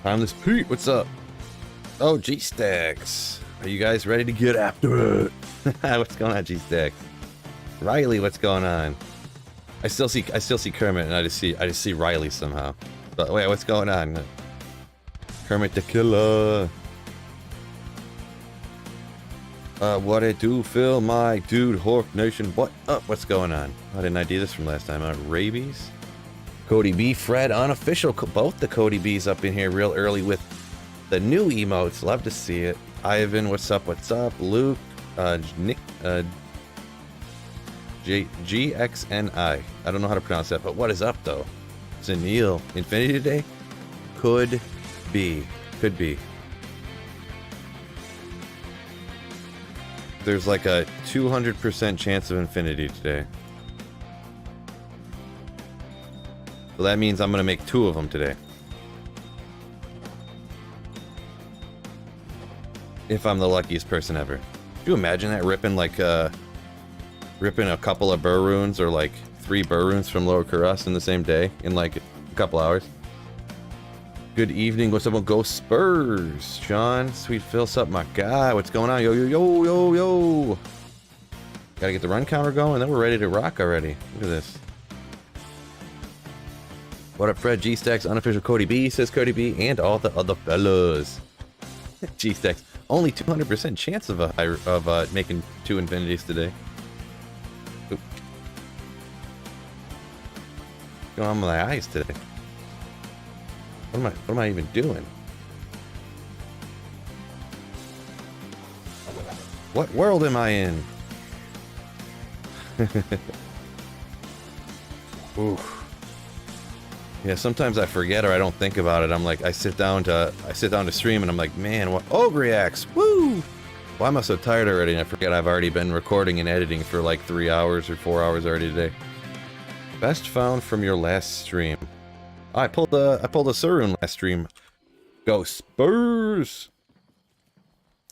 Timeless Pete, what's up? Oh, G-Stacks. Are you guys ready to get after it? What's going on, G-Stacks? Riley, what's going on? I still see Kermit, and I just see Riley somehow. But wait, what's going on? Kermit the Killer. What it do, Phil? My dude, Hork Nation. What up? What's going on? Why didn't I do this from last time? Rabies? Cody B, Fred, unofficial. Both the Cody B's up in here real early with the new emotes. Love to see it. Ivan, what's up? What's up? Luke, Nick, GXNI. I don't know how to pronounce that, but what is up though? Zanil, Infinity today? Could be. Could be. There's like a 200% chance of Infinity today. So that means I'm gonna make 2 of them today. If I'm the luckiest person ever. Could you imagine that ripping like ripping a couple of burr runes or like 3 burr runes from Lower Kuras in the same day in like a couple hours? Good evening, what's up on Go Spurs? Sean, Sweet Phil, what's up my guy? What's going on? Yo, yo, yo, yo, yo. Gotta get the run counter going, then we're ready to rock already. Look at this. What up, Fred? G-Stacks, unofficial Cody B, says Cody B, and all the other fellas. G-Stacks, only 200% chance of making 2 infinities today. Oop. What's going on with my eyes today? What am I even doing? What world am I in? Oof. Yeah, sometimes I forget or I don't think about it. I'm like, I sit down to stream and I'm like, man, what? Oh, reacts, woo! Why am I so tired already? And I forget I've already been recording and editing for like 3 hours or 4 hours already today. Best found from your last stream. Oh, I pulled a Surun last stream. Go Spurs!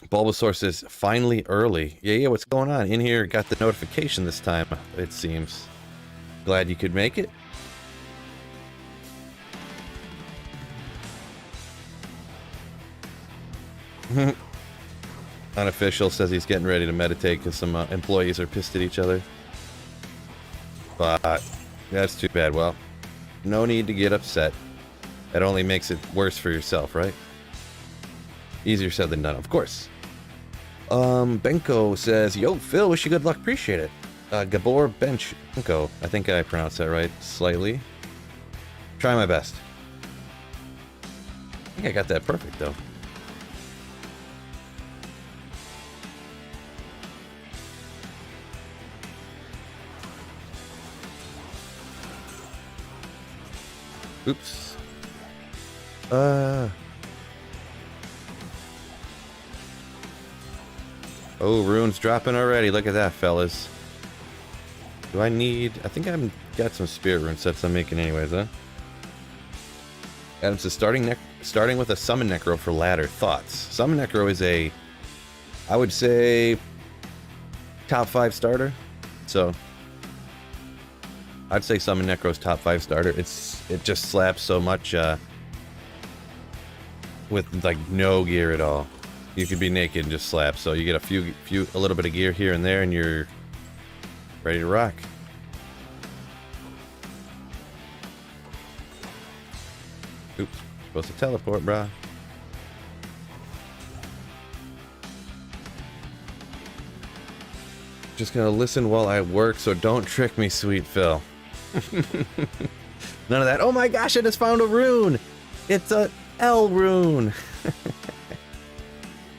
Bulbasaur says, finally early. Yeah, what's going on? In here, got the notification this time, it seems. Glad you could make it. Unofficial says he's getting ready to meditate because some employees are pissed at each other. But that's too bad. Well, no need to get upset. That only makes it worse for yourself, right? Easier said than done, of course. Benko says, yo, Phil, wish you good luck, appreciate it. Gabor Benko, I think I pronounced that right slightly. Try my best. I think I got that perfect, though. Oops. Oh, runes dropping already. Look at that, fellas. Do I need... I think I've got some spirit rune sets I'm making anyways, huh? Adam says, starting with a summon necro for ladder. Thoughts? Summon necro is a... I would say... top 5 starter. So... I'd say Summon Necro's top 5 starter. It just slaps so much with like no gear at all. You could be naked and just slap. So you get a little bit of gear here and there, and you're ready to rock. Oops, supposed to teleport, brah. Just gonna listen while I work, so don't trick me, Sweet Phil. None of that. Oh my gosh, I just found a rune! It's a L rune!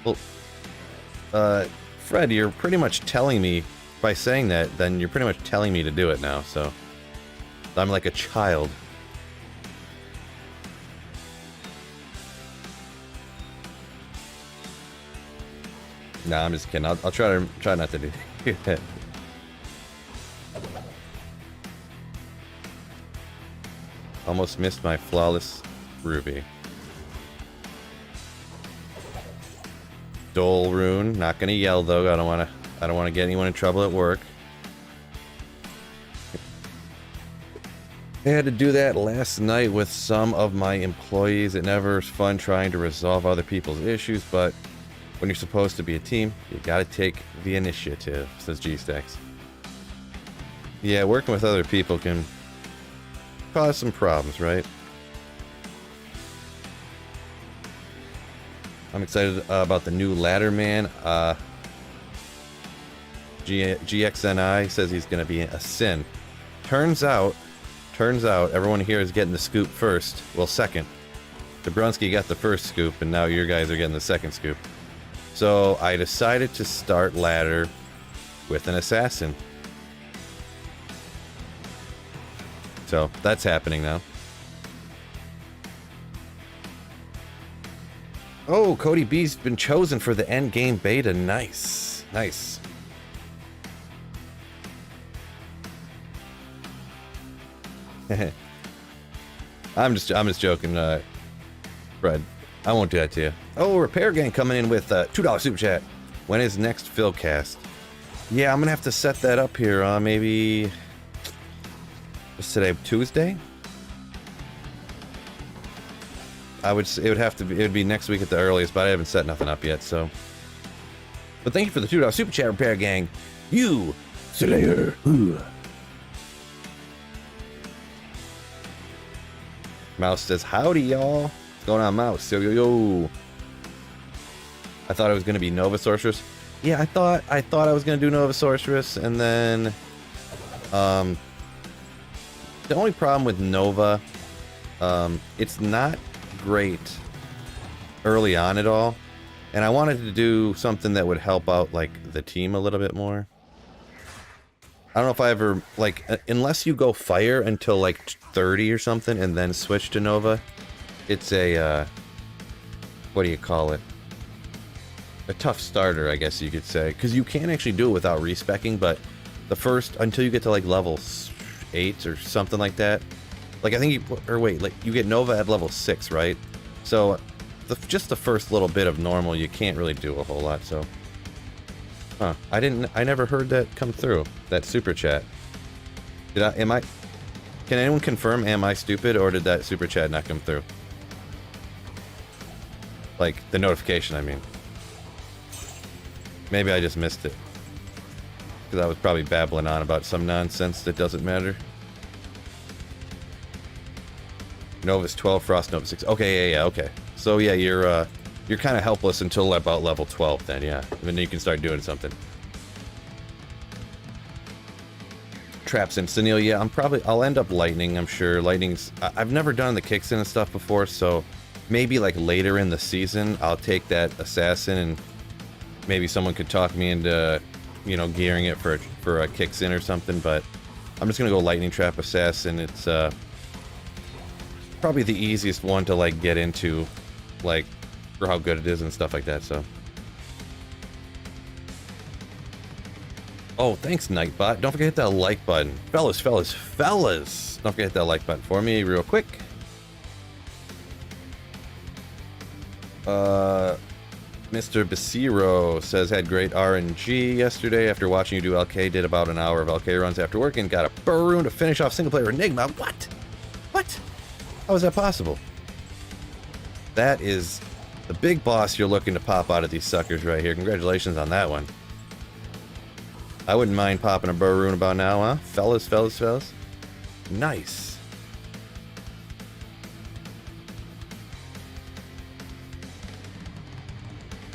Well, Fred, you're pretty much telling me, by saying that, then you're pretty much telling me to do it now, so... I'm like a child. Nah, I'm just kidding. I'll try not to do that. Almost missed my flawless ruby. Dole rune. Not gonna yell though. I don't wanna get anyone in trouble at work. I had to do that last night with some of my employees. It never is fun trying to resolve other people's issues, but when you're supposed to be a team, you gotta take the initiative, says G-Stacks. Yeah, working with other people can cause some problems, right? I'm excited about the new ladder man. GXNI says he's gonna be a sin. Turns out everyone here is getting the scoop first. Well, second. Dabrowski got the first scoop, and now your guys are getting the second scoop. So I decided to start ladder with an assassin. So that's happening now. Oh, Cody B's been chosen for the end game beta. Nice, nice. I'm just joking, Fred. I won't do that to you. Oh, Repair Gang coming in with $2 super chat. When is next Philcast? Yeah, I'm gonna have to set that up here. Maybe what's today? Tuesday? It would be next week at the earliest, but I haven't set nothing up yet. So, but thank you for the $2 super chat, Repair Gang. You Slayer. Mouse says, howdy, y'all. What's going on, Mouse? Yo. I thought it was going to be Nova Sorceress. Yeah, I thought I was going to do Nova Sorceress, and then the only problem with Nova, it's not great early on at all, and I wanted to do something that would help out, like, the team a little bit more. I don't know if I ever, like, unless you go fire until, like, 30 or something and then switch to Nova, it's a, what do you call it? A tough starter, I guess you could say. Because you can actually do it without respecking, but the first, until you get to, like, level 8 or something like that. Like, I think you get Nova at level 6, right? So, just the first little bit of normal, you can't really do a whole lot, so... Huh. I never heard that come through. That super chat. Can anyone confirm, am I stupid, or did that super chat not come through? Like, the notification, I mean. Maybe I just missed it. Because I was probably babbling on about some nonsense that doesn't matter. Nova's 12, Frost Nova 6. Okay, yeah, okay. So yeah, you're kind of helpless until about level 12 then, yeah. And then you can start doing something. Traps in Sunil, yeah, I'll end up lightning, I'm sure. Lightning's, I've never done the kicks in and stuff before, so maybe like later in the season, I'll take that assassin and maybe someone could talk me into, you know, gearing it for a kicks in or something, but I'm just gonna go lightning trap assassin. It's probably the easiest one to like get into, like, for how good it is and stuff like that, so. Oh, thanks, Nightbot. Don't forget to hit that like button. Fellas. Don't forget to hit that like button for me real quick. Mr. Basiro says, had great RNG yesterday after watching you do LK. Did about an hour of LK runs after work and got a Burroon to finish off single player Enigma. What? How is that possible? That is the big boss you're looking to pop out of these suckers right here. Congratulations on that one. I wouldn't mind popping a Burroon about now, huh? Fellas. Nice.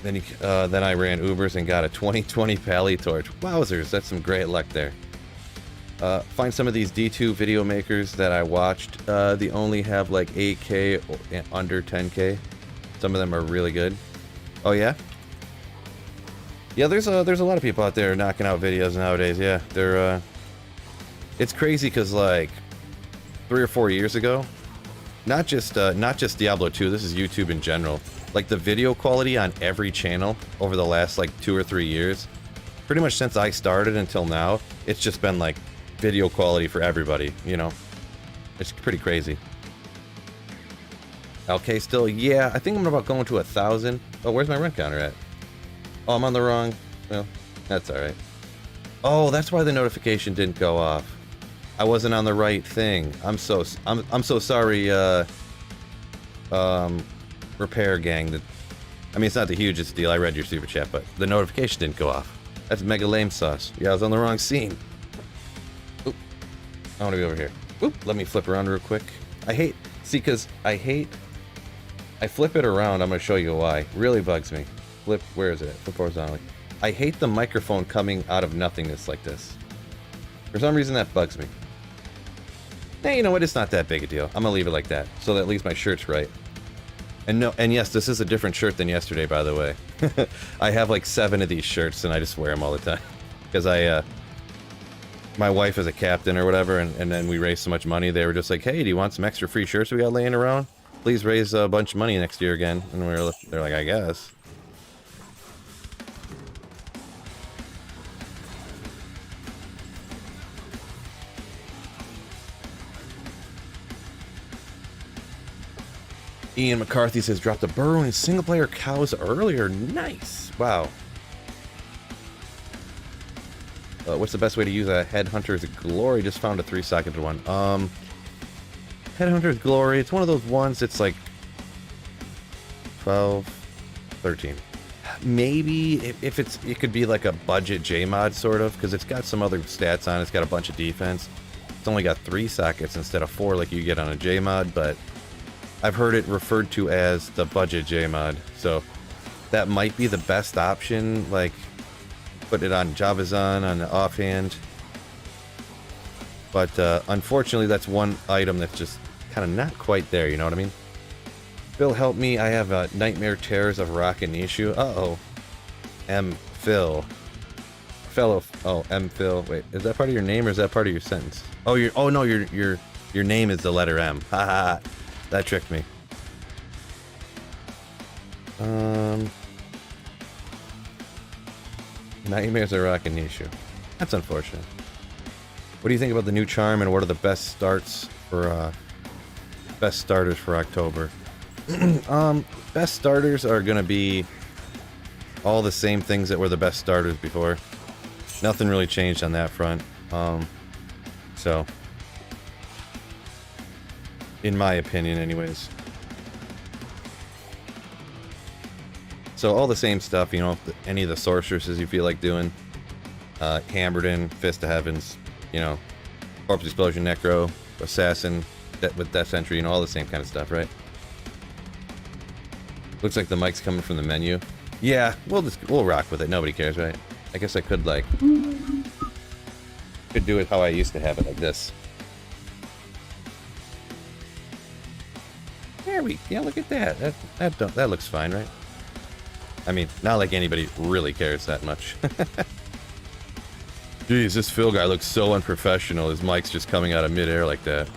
Then I ran Ubers and got a 2020 Pally Torch. Wowzers, that's some great luck there. Find some of these D2 video makers that I watched. They only have like 8K or under 10K. Some of them are really good. Oh yeah? Yeah, there's a lot of people out there knocking out videos nowadays. Yeah, they're it's crazy because like 3 or 4 years ago, not just Diablo 2. This is YouTube in general. Like the video quality on every channel over the last like 2 or 3 years, pretty much since I started until now, it's just been like video quality for everybody. You know, it's pretty crazy. LK still, yeah. I think I'm about going to 1,000. Oh, where's my run counter at? Oh, I'm on the wrong... Well, that's alright. Oh, that's why the notification didn't go off. I wasn't on the right thing. I'm so sorry, repair gang. That, I mean, it's not the hugest deal. I read your super chat, but the notification didn't go off. That's mega lame sauce. Yeah, I was on the wrong scene. Oop. I want to be over here. Oop. Let me flip around real quick. I flip it around. I'm going to show you why. Really bugs me. Flip, where is it? Flip horizontally. I hate the microphone coming out of nothingness like this. For some reason, that bugs me. Hey, you know what? It's not that big a deal. I'm going to leave it like that, so that at least my shirt's right. And no, and yes, this is a different shirt than yesterday, by the way. I have like 7 of these shirts, and I just wear them all the time. Because my wife is a captain or whatever, and then we raised so much money, they were just like, hey, do you want some extra free shirts we got laying around? Please raise a bunch of money next year again. And they're like, I guess. Ian McCarthy says, dropped a burrow in single-player cows earlier. Nice. Wow. What's the best way to use a Headhunter's Glory? Just found a 3-socket one. Headhunter's Glory. It's one of those ones that's like 12, 13. Maybe if it could be like a budget JMod sort of, because it's got some other stats on it. It's got a bunch of defense. It's only got 3 sockets instead of 4 like you get on a JMod, but I've heard it referred to as the budget JMod, so that might be the best option, like put it on Javazon on the offhand. But unfortunately, that's one item that's just kind of not quite there, you know what I mean? Phil, help me, I have Nightmare Terrors of Rakanishu. Uh-oh. M. Phil. Fellow, oh, M. Phil. Wait, is that part of your name or is that part of your sentence? Oh, no, your name is the letter M. Haha. That tricked me. Nightmares are rocking Nishu. That's unfortunate. What do you think about the new charm, and what are the best starters for October? Best starters are gonna be all the same things that were the best starters before. Nothing really changed on that front. So, in my opinion, anyways. So all the same stuff, you know, any of the sorceresses you feel like doing. Hammerden, Fist of Heavens, you know, Corpse Explosion, Necro, Assassin, with Death Sentry, you know, all the same kind of stuff, right? Looks like the mic's coming from the menu. Yeah, we'll rock with it. Nobody cares, right? I guess I could do it how I used to have it, like this. Yeah, look at that. That looks fine, right? I mean, not like anybody really cares that much. Jeez, this Phil guy looks so unprofessional. His mic's just coming out of midair like that.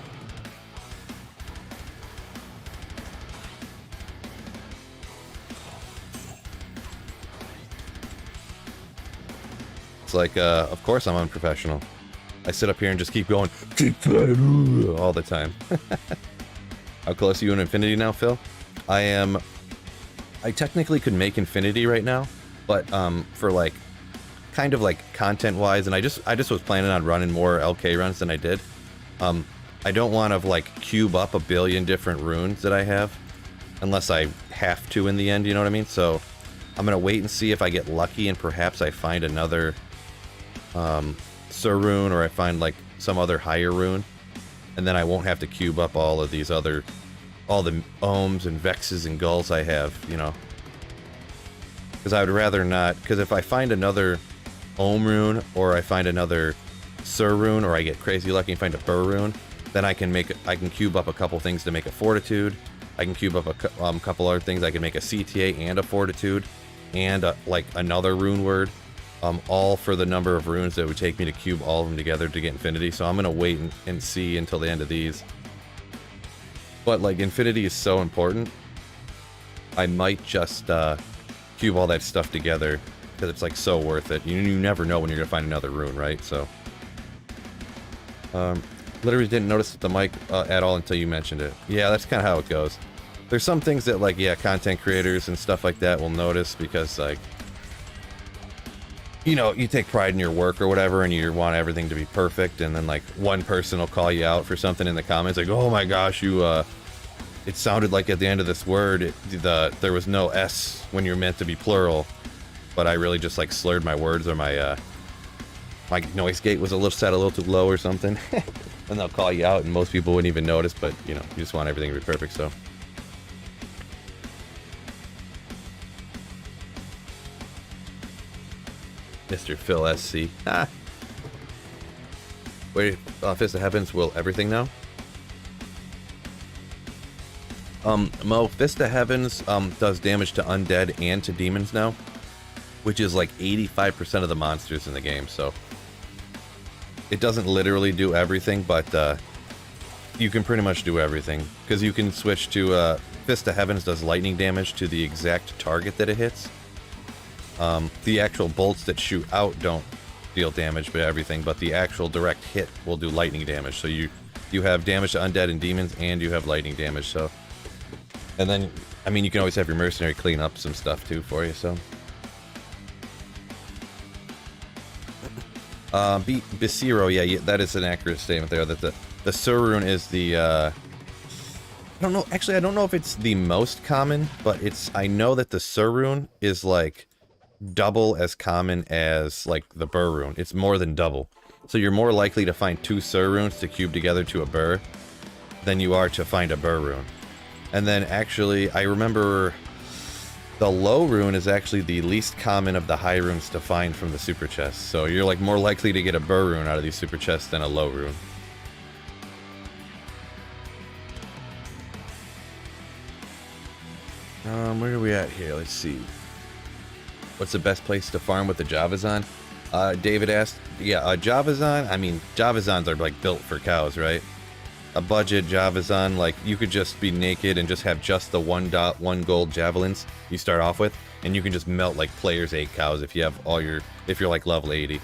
It's like, of course I'm unprofessional. I sit up here and just keep going, all the time. How close are you in Infinity now, Phil? I technically could make Infinity right now, but for like, kind of like content-wise, and I just was planning on running more LK runs than I did. I don't want to like cube up a billion different runes that I have, unless I have to in the end, you know what I mean? So I'm gonna wait and see if I get lucky and perhaps I find another Sur rune, or I find like some other higher rune, and then I won't have to cube up all of these other, all the ohms and vexes and gulls I have, you know. Because I would rather not, because if I find another ohm rune, or I find another Sur rune, or I get crazy lucky and find a Bur rune, then I can cube up a couple things to make a Fortitude. I can cube up a couple other things. I can make a CTA and a Fortitude, and like another rune word. All for the number of runes that would take me to cube all of them together to get Infinity. So I'm gonna wait and see until the end of these. But like Infinity is so important, I might just cube all that stuff together because it's like so worth it. You never know when you're gonna find another rune, right? So, literally didn't notice the mic at all until you mentioned it. Yeah, that's kind of how it goes. There's some things that like, yeah, content creators and stuff like that will notice because like, you know, you take pride in your work or whatever, and you want everything to be perfect, and then like one person will call you out for something in the comments, like, oh my gosh, you it sounded like at the end of this word there was no S when you're meant to be plural, but I really just like slurred my words, or my my noise gate was set a little too low or something. And they'll call you out, and most people wouldn't even notice, but you know, you just want everything to be perfect. So Mr. Phil SC. Ah. Wait, Fist of Heavens will everything now? Mo, Fist of Heavens does damage to undead and to demons now, which is like 85% of the monsters in the game, so it doesn't literally do everything, but you can pretty much do everything, because you can switch to Fist of Heavens does lightning damage to the exact target that it hits. The actual bolts that shoot out don't deal damage to everything, but the actual direct hit will do lightning damage. So you have damage to undead and demons, and you have lightning damage. So, and then I mean, you can always have your mercenary clean up some stuff too for you. So, Bisiro, yeah, that is an accurate statement there. That the Surrune is the I don't know. Actually, I don't know if it's the most common, but I know that the Surrune is like double as common as like the Burr rune. It's more than double. So you're more likely to find 2 Surrunes to cube together to a Burr than you are to find a Burr rune. And then actually, I remember the low rune is actually the least common of the high runes to find from the super chest. So you're like more likely to get a Burr rune out of these super chests than a low rune. Where are we at here? Let's see. What's the best place to farm with the Javazon? David asked. Yeah, Javazon, I mean, Javazons are like built for cows, right? A budget Javazon, like you could just be naked and just have just the 1.1 gold javelins you start off with, and you can just melt like players 8 cows if you have if you're like level 80.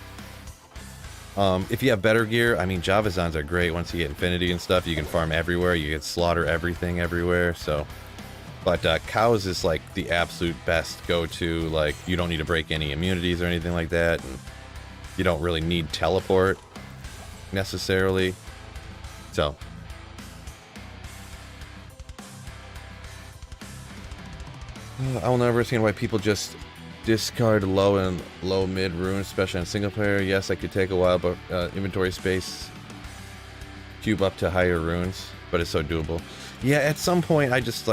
If you have better gear, I mean, Javazons are great. Once you get infinity and stuff, you can farm everywhere. You can slaughter everything everywhere, so. But cows is like the absolute best go-to. Like, you don't need to break any immunities or anything like that, and you don't really need teleport necessarily. So I will never understand why people just discard low and low mid runes, especially on single player. Yes, I could take a while, but inventory space, cube up to higher runes, but it's so doable. Yeah, at some point I just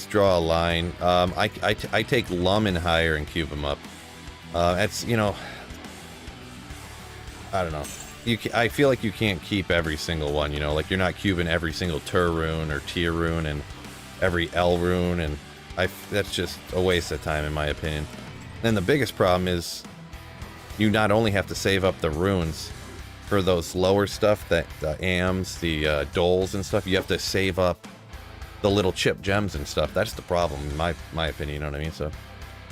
draw a line. I take Lum and higher and cube them up. It's, you know, I don't know. I feel like you can't keep every single one, you know, like you're not cubing every single Tur rune or Tier rune and every L rune, and that's just a waste of time in my opinion. Then the biggest problem is you not only have to save up the runes for those lower stuff, that the AMs, the doles and stuff, you have to save up the little chip gems and stuff. That's the problem in my opinion, you know what I mean? So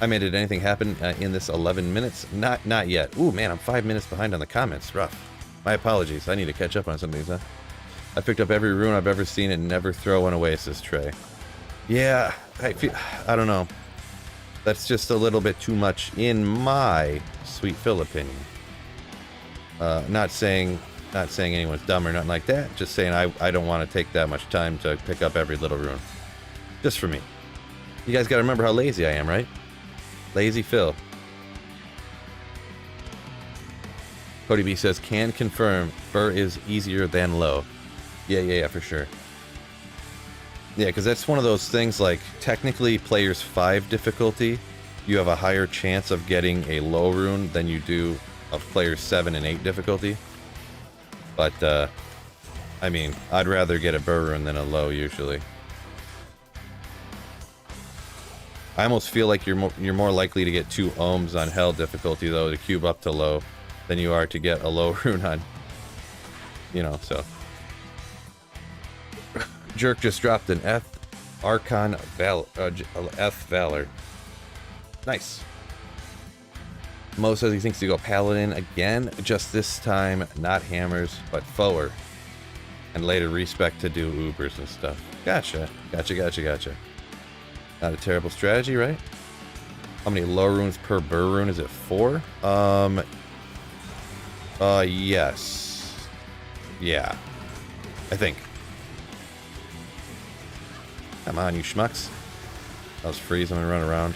I made it. Anything happen in this 11 minutes? Not yet. Ooh man, I'm 5 minutes behind on the comments. Rough. My apologies. I need to catch up on some of these, huh? I picked up every rune I've ever seen and never throw one away, says Trey. Yeah, I don't know. That's just a little bit too much in my Sweet Phil opinion. Not saying anyone's dumb or nothing like that. Just saying I don't want to take that much time to pick up every little rune. Just for me. You guys got to remember how lazy I am, right? Lazy Phil. Cody B says, can confirm Burr is easier than low. Yeah, for sure. Yeah, because that's one of those things, like, technically players 5 difficulty, you have a higher chance of getting a low rune than you do of players 7 and 8 difficulty. But, I mean, I'd rather get a Burr rune than a low, usually. I almost feel like you're more likely to get 2 ohms on hell difficulty, though, to cube up to low, than you are to get a low rune on, you know, so. Jerk just dropped an F Archon F Valor. Nice. Mo says he thinks to go Paladin again, just this time not hammers, but forward. And later respec to do Ubers and stuff. Gotcha. Not a terrible strategy, right? How many low runes per burr rune? Is it 4? Yes. Yeah. I think. Come on, you schmucks. I was freeze, I'm gonna run around.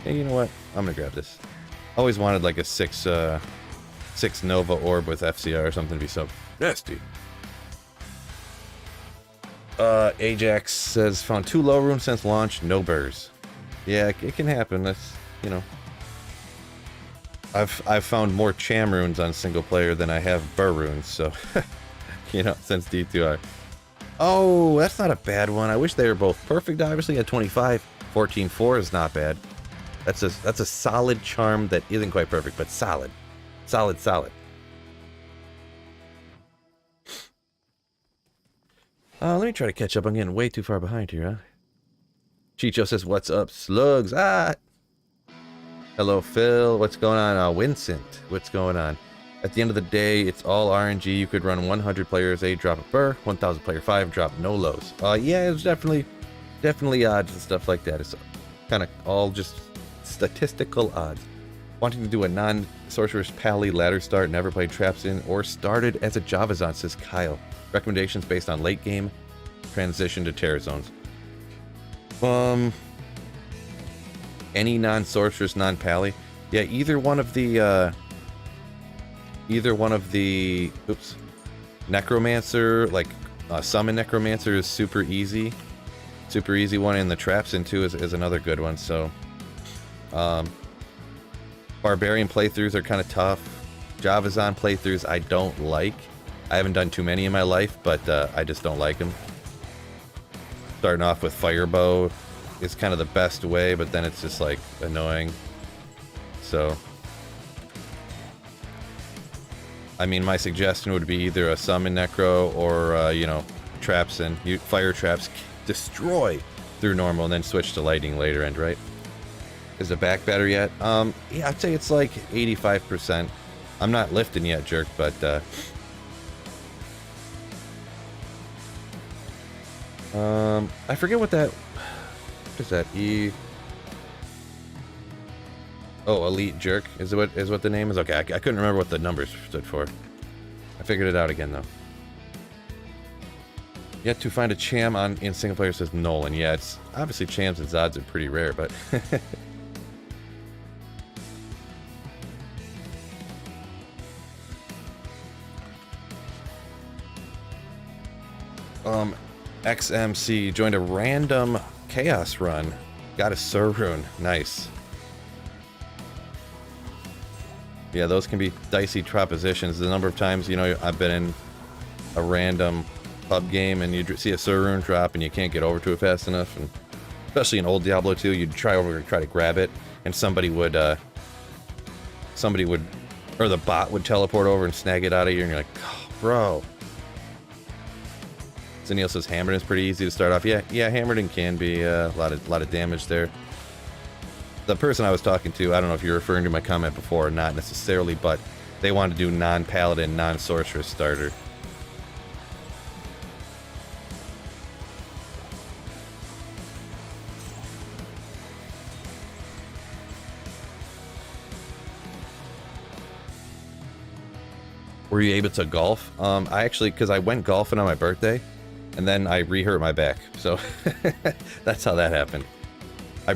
Hey, you know what? I'm gonna grab this. Always wanted like a 6 Nova orb with FCR or something to be so nasty. Ajax says, found 2 low runes since launch, no burrs. Yeah, it can happen. That's, you know. I've found more cham runes on single player than I have burr runes, so you know, since D2R. Oh, that's not a bad one. I wish they were both perfect, obviously, at 25. 14.4 is not bad. That's a solid charm that isn't quite perfect, but solid. Solid. Let me try to catch up. I'm getting way too far behind here, huh? Chicho says, what's up, slugs? Ah! Hello, Phil. What's going on? Vincent, what's going on? At the end of the day, it's all RNG. You could run 100 players, 8 drop a burr, 1,000 player 5 drop no lows. Yeah, it's definitely odds and stuff like that. It's kind of all just statistical odds. Wanting to do a non-sorcerer's pally ladder start, never played traps in, or started as a Javazon, says Kyle. Recommendations based on late game transition to terror zones. Any non-sorceress, non-pally. Yeah, either one of the oops, necromancer, like summon necromancer is super easy one, and the traps in too is another good one. So barbarian playthroughs are kind of tough. Javazon playthroughs I don't like. I haven't done too many in my life, but I just don't like them. Starting off with Firebow is kind of the best way, but then it's just like annoying. So, I mean, my suggestion would be either a summon necro or you know, traps and fire traps destroy through normal, and then switch to lightning later end, right? Is it back better yet? Yeah, I'd say it's like 85%. I'm not lifting yet, jerk, but I forget what that. What is that? Oh, elite jerk is what the name is. Okay, I couldn't remember what the numbers stood for. I figured it out again though. Yet to find a cham in single player, says Nolan. Yeah, it's obviously chams and zods are pretty rare, but XMC joined a random chaos run. Got a Sur rune. Nice. Yeah, those can be dicey propositions. The number of times, you know, I've been in a random pub game and you see a Sur rune drop and you can't get over to it fast enough, and especially in old Diablo 2, you'd try to grab it, and somebody would, or the bot would teleport over and snag it out of you, and you're like, oh, bro. Zenil says Hammerden is pretty easy to start off. Yeah, Hammerden can be a lot of damage there. The person I was talking to, I don't know if you're referring to my comment before or not necessarily, but they wanted to do non-paladin, non-sorceress starter. Were you able to golf? I actually, because I went golfing on my birthday, and then I re-hurt my back, so that's how that happened. I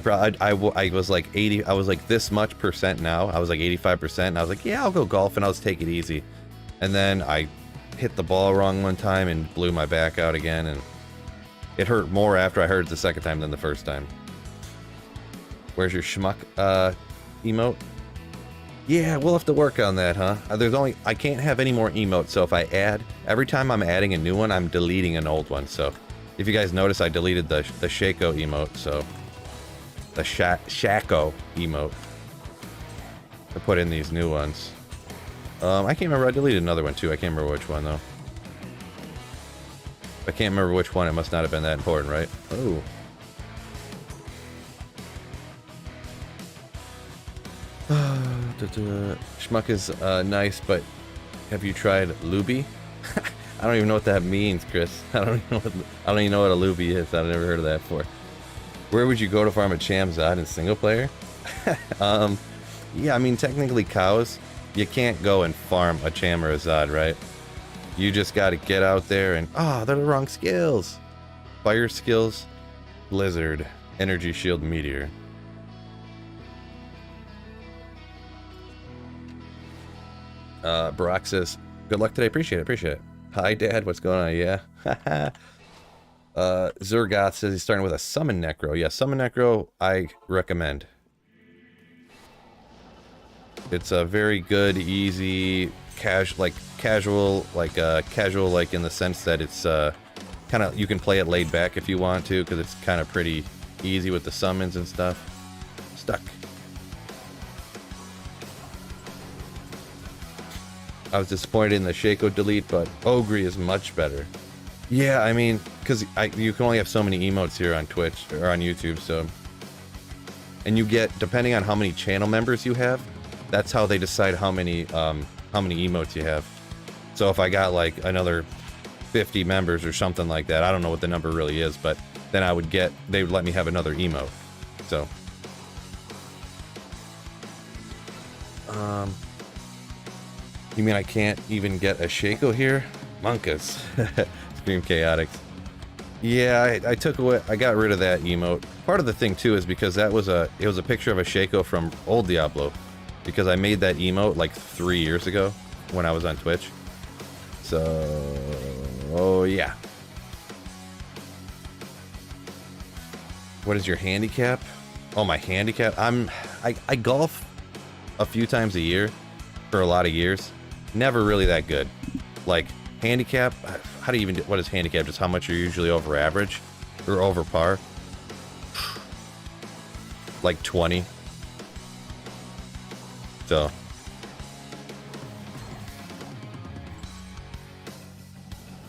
was like 80. I was like this much percent now. I was like 85%, and I was like, yeah, I'll go golf and I'll just take it easy. And then I hit the ball wrong one time and blew my back out again, and it hurt more after I heard it the second time than the first time. Where's your schmuck emote? Yeah, we'll have to work on that, huh? I can't have any more emotes, so if I add, every time I'm adding a new one, I'm deleting an old one. So if you guys notice, I deleted the Shaco emote, so the Shaco emote to put in these new ones. I can't remember, I deleted another one too. I can't remember which one though. I can't remember which one, it must not have been that important, right? Oh. Schmuck is nice, but have you tried Luby? I don't even know what that means, Chris. I don't even know what a looby is. I've never heard of that before. Where would you go to farm a Cham Zod in single player? Yeah, I mean, technically cows, you can't go and farm a Cham or a Zod, right? You just got to get out there and, they're the wrong skills. Fire skills, Blizzard, Energy Shield, Meteor. Barack says, good luck today. Appreciate it. Hi, Dad. What's going on? Yeah. Zurgoth says he's starting with a Summon Necro. Yeah, Summon Necro, I recommend. It's a very good, easy, casual, like in the sense that it's kind of, you can play it laid back if you want to, because it's kind of pretty easy with the summons and stuff. Stuck. I was disappointed in the Shaco delete, but Ogre is much better. Yeah, I mean, because you can only have so many emotes here on Twitch or on YouTube, so, and you get, depending on how many channel members you have, that's how they decide how many emotes you have. So if I got like another 50 members or something like that, I don't know what the number really is, but then they would let me have another emote. So, you mean I can't even get a Shaco here? Monkas. Scream Chaotix. Yeah, I got rid of that emote. Part of the thing too is because it was a picture of a Shaco from old Diablo, because I made that emote like 3 years ago when I was on Twitch. So, oh yeah. What is your handicap? Oh, my handicap? I golf a few times a year for a lot of years. Never really that good. Like, handicap, how do you even, what is handicap? Just how much you're usually over average or over par? Like 20. So,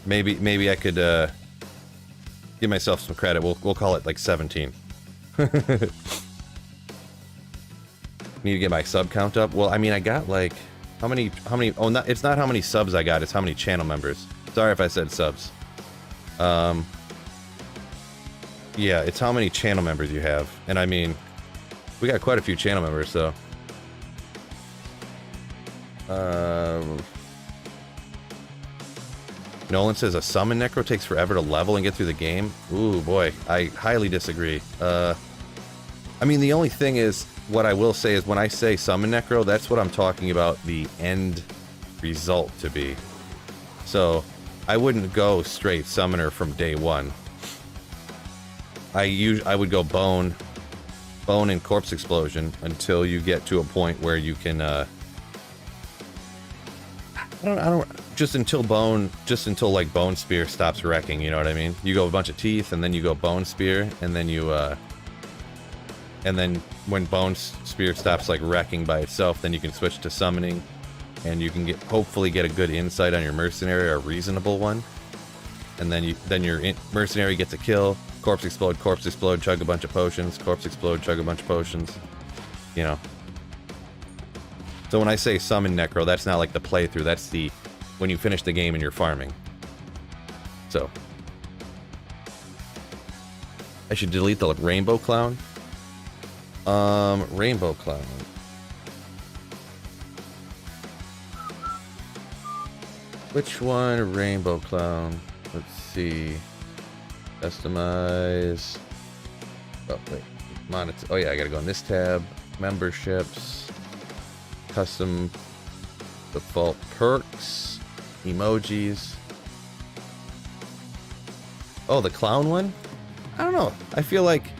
maybe I could give myself some credit. We'll call it like 17. Need to get my sub count up. Well, I mean, I got like how many? Oh, it's not how many subs I got. It's how many channel members. Sorry if I said subs. Yeah, it's how many channel members you have. And I mean, we got quite a few channel members, so. Nolan says a summon necro takes forever to level and get through the game. Ooh, boy, I highly disagree. I mean, the only thing is, what I will say is when I say summon necro, that's what I'm talking about the end result to be. So, I wouldn't go straight summoner from day one. I would go bone and corpse explosion until you get to a point where you can, I don't, just until like bone spear stops wrecking, you know what I mean? You go a bunch of teeth and then you go bone spear and then you, and then when bone spear stops like wrecking by itself, then you can switch to summoning and you can hopefully get a good insight on your mercenary, or a reasonable one. And then your mercenary gets a kill, corpse explode, chug a bunch of potions, corpse explode, chug a bunch of potions, you know. So when I say summon necro, that's not like the playthrough, that's the when you finish the game and you're farming. So I should delete the rainbow clown. Rainbow clown. Which one? Rainbow clown. Let's see. Customize. Oh wait, monitor. Oh yeah, I gotta go in this tab. Memberships. Custom default perks. Emojis. Oh, the clown one? I don't know. I feel like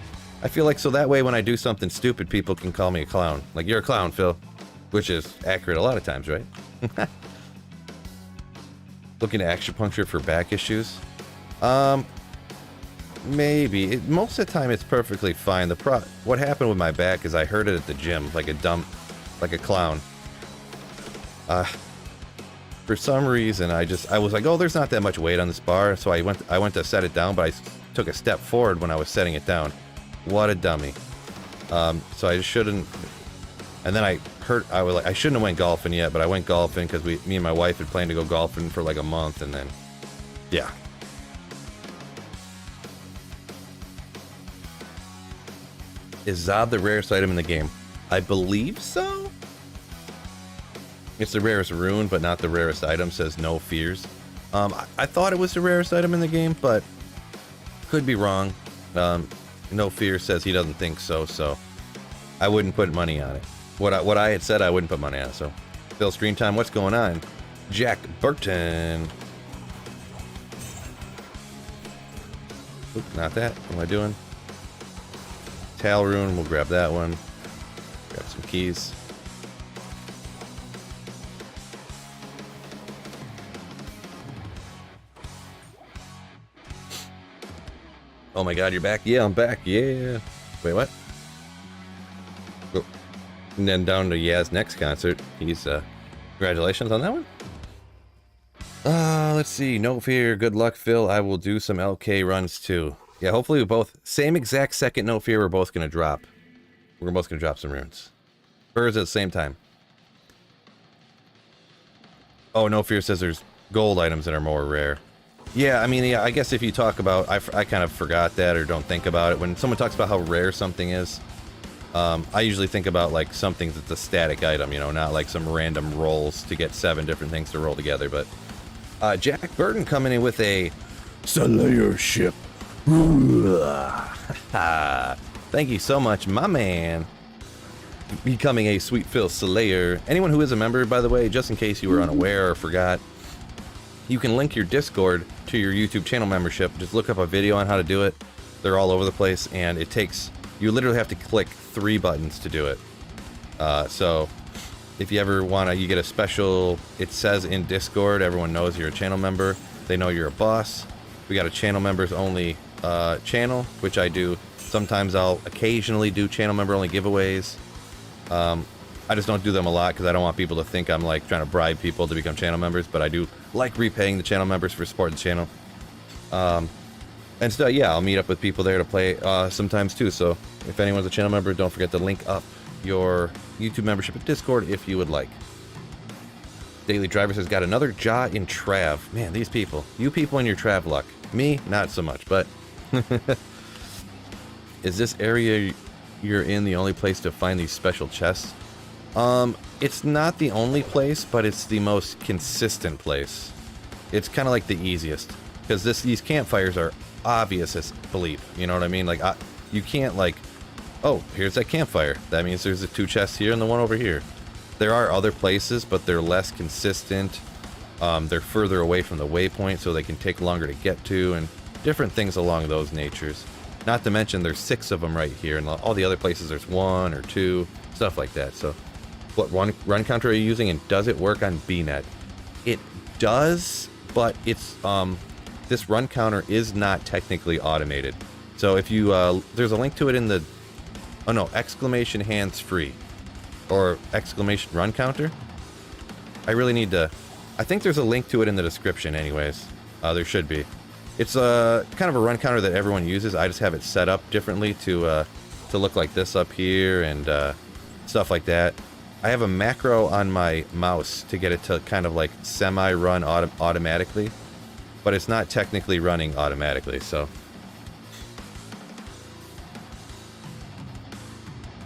so that way when I do something stupid, people can call me a clown. Like, you're a clown, Phil. Which is accurate a lot of times, right? Looking at acupuncture for back issues? Maybe. Most of the time it's perfectly fine. What happened with my back is I hurt it at the gym, like a clown. For some reason, I was like, oh, there's not that much weight on this bar, so I went to set it down, but I took a step forward when I was setting it down. What a dummy. So I shouldn't. And then I was like, I shouldn't have went golfing yet, but I went golfing because me and my wife had planned to go golfing for like a month, and then, yeah. Is Zob the rarest item in the game? I believe so. It's the rarest rune, but not the rarest item, says No Fears. I thought it was the rarest item in the game, but could be wrong. No Fear says he doesn't think so, so I wouldn't put money on it. What I had said, I wouldn't put money on it, so. Phil Screen Time, what's going on? Jack Burton. Oop, not that. What am I doing? Tal Rune, we'll grab that one. Grab some keys. Oh my god, you're back? Yeah, I'm back. Yeah. Wait, what? Oh. And then down to Yaz next concert. He's, congratulations on that one. Let's see. No fear. Good luck, Phil. I will do some LK runs too. Yeah, hopefully we both, same exact second No Fear, we're both going to drop. We're both going to drop some runes. Birds at the same time. Oh, No Fear says there's gold items that are more rare. Yeah, I mean, yeah, I guess if you talk about, I kind of forgot that or don't think about it. When someone talks about how rare something is, I usually think about like something that's a static item, you know, not like some random rolls to get 7 different things to roll together. But Jack Burton coming in with a Slayer ship. Thank you so much, my man. Becoming a Sweet Phil Slayer. Anyone who is a member, by the way, just in case you were unaware or forgot, you can link your Discord to your YouTube channel membership. Just look up a video on how to do it. They're all over the place, and it takes, you literally have to click 3 buttons to do it. So if you ever want to, you get a special, it says in Discord, everyone knows you're a channel member. They know you're a boss. We got a channel members only channel, which I do. Sometimes I'll occasionally do channel member only giveaways. I just don't do them a lot because I don't want people to think I'm like trying to bribe people to become channel members, but I do like repaying the channel members for supporting the channel. And so yeah, I'll meet up with people there to play sometimes too. So if anyone's a channel member, don't forget to link up your YouTube membership at Discord if you would like. Daily Driver says, got another jaw in Trav. Man, these people. You people and your Trav luck. Me, not so much, but... Is this area you're in the only place to find these special chests? It's not the only place, but it's the most consistent place. It's kind of like the easiest. Because these campfires are obvious as bleep. You know what I mean? Like, you can't like... Oh, here's that campfire. That means there's the 2 chests here and the one over here. There are other places, but they're less consistent. They're further away from the waypoint, so they can take longer to get to, and different things along those natures. Not to mention there's 6 of them right here, and all the other places there's 1 or 2, stuff like that. So, what run counter are you using, and does it work on BNet? It does, but it's this run counter is not technically automated. So if you there's a link to it in the exclamation hands-free or exclamation run counter. I really need to. I think there's a link to it in the description, anyways. There should be. It's kind of a run counter that everyone uses. I just have it set up differently to look like this up here and stuff like that. I have a macro on my mouse to get it to kind of like semi-run automatically, but it's not technically running automatically, so.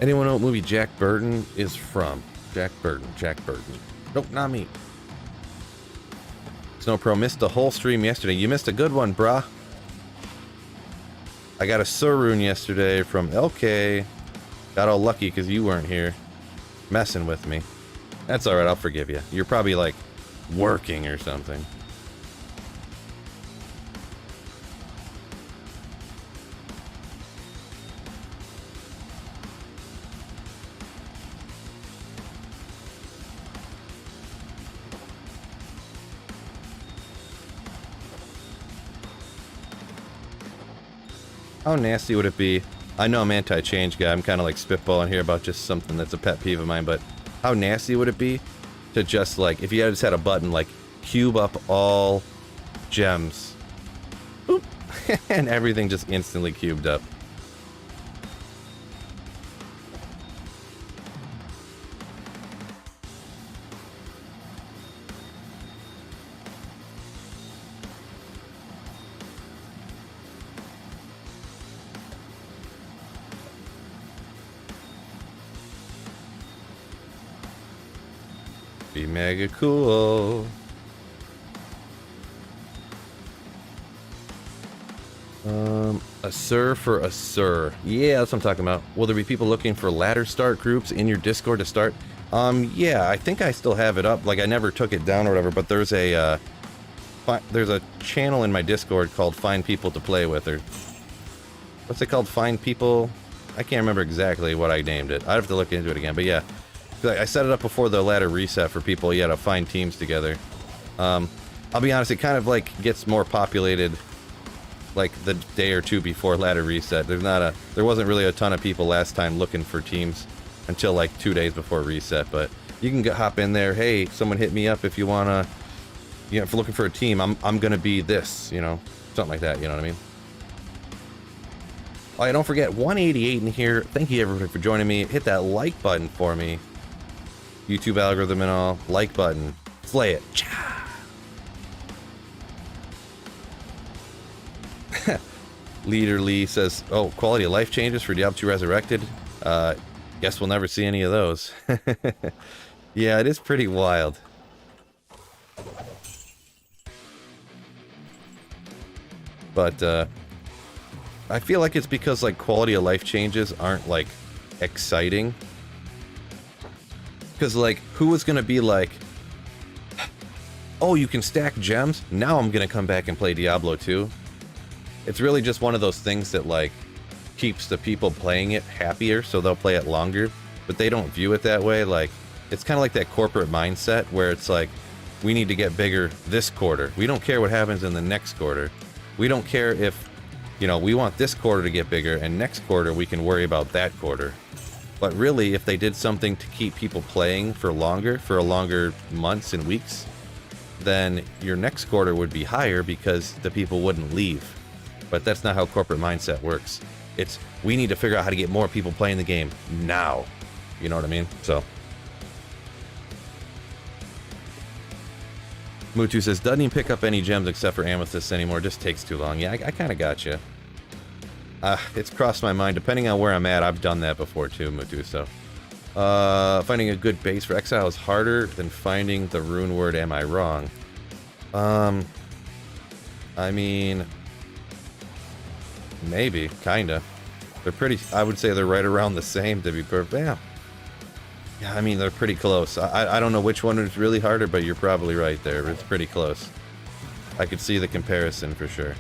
Anyone know what movie Jack Burton is from? Jack Burton. Nope, not me. Snow Pro missed the whole stream yesterday. You missed a good one, brah. I got a Surun yesterday from LK. Got all lucky because you weren't here. Messing with me. That's alright, I'll forgive you. You're probably like working or something. How nasty would it be? I know I'm anti-change guy. I'm kind of like spitballing here about just something that's a pet peeve of mine, but how nasty would it be to just like, if you just had a button like cube up all gems, boop, and everything just instantly cubed up. Be mega cool. A sir for a sir. Yeah, that's what I'm talking about. Will there be people looking for ladder start groups in your Discord to start? Yeah, I think I still have it up. Like, I never took it down or whatever, but there's a channel in my Discord called Find People to Play With, or what's it called? Find People? I can't remember exactly what I named it. I'd have to look into it again, but yeah. I set it up before the ladder reset for people, to find teams together. I'll be honest, it kind of, like, gets more populated, like, the day or two before ladder reset. There wasn't really a ton of people last time looking for teams until, like, 2 days before reset, but you can hop in there. Hey, someone hit me up if you wanna, if you're looking for a team, I'm gonna be this, something like that, you know what I mean? Oh, yeah, don't forget, 188 in here. Thank you, everybody, for joining me. Hit that like button for me. YouTube algorithm and all. Like button. Slay it. Leader Lee says, oh, quality of life changes for Diablo 2 Resurrected. Guess we'll never see any of those. Yeah, it is pretty wild. But, I feel like it's because, like, quality of life changes aren't, like, exciting. Because, like, who was gonna be like, oh, you can stack gems? Now I'm gonna come back and play Diablo 2. It's really just one of those things that, like, keeps the people playing it happier, so they'll play it longer. But they don't view it that way. Like, it's kind of like that corporate mindset where it's like, we need to get bigger this quarter. We don't care what happens in the next quarter. We don't care if, we want this quarter to get bigger, and next quarter we can worry about that quarter. But really, if they did something to keep people playing for longer months and weeks, then your next quarter would be higher because the people wouldn't leave. But that's not how corporate mindset works. It's, we need to figure out how to get more people playing the game now. You know what I mean? So. Mutu says, doesn't even pick up any gems except for amethyst anymore. Just takes too long. Yeah, I kind of got you. It's crossed my mind. Depending on where I'm at, I've done that before too, Mutu, so. Finding a good base for exile is harder than finding the rune word, am I wrong? I mean, maybe, kinda. They're pretty, I would say they're right around the same, to be perfect. Yeah, I mean, they're pretty close. I don't know which one is really harder, but you're probably right there. It's pretty close. I could see the comparison for sure.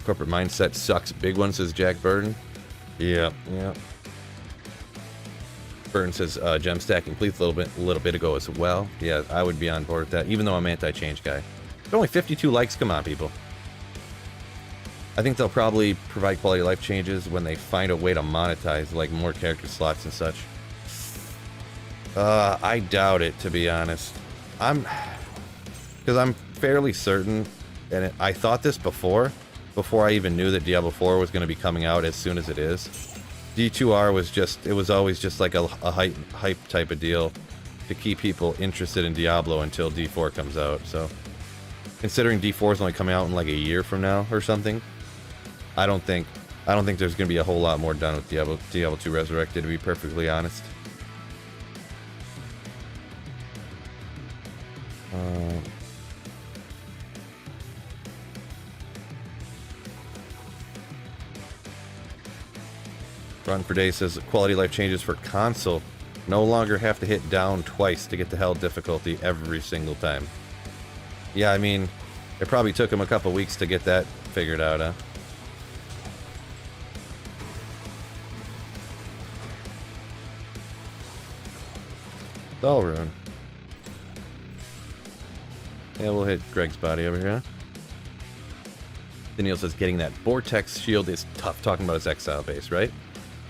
Corporate mindset sucks. Big one, says Jack Burton. Yeah. Burton says gem stack complete a little bit ago as well. Yeah, I would be on board with that, even though I'm anti-change guy. There's only 52 likes. Come on, people. I think they'll probably provide quality of life changes when they find a way to monetize, like more character slots and such. I doubt it, to be honest. Because I'm fairly certain, and I thought this before I even knew that Diablo 4 was going to be coming out as soon as it is. D2R was always just like a hype type of deal to keep people interested in Diablo until D4 comes out. So, considering D4 is only coming out in like a year from now or something, I don't think there's going to be a whole lot more done with Diablo 2 Resurrected, to be perfectly honest. Run for Day says quality of life changes for console no longer have to hit down twice to get the hell difficulty every single time. Yeah, I mean, it probably took him a couple weeks to get that figured out, huh? Dalrune. Yeah, we'll hit Greg's body over here. Daniel says getting that Vortex shield is tough, talking about his exile base, right?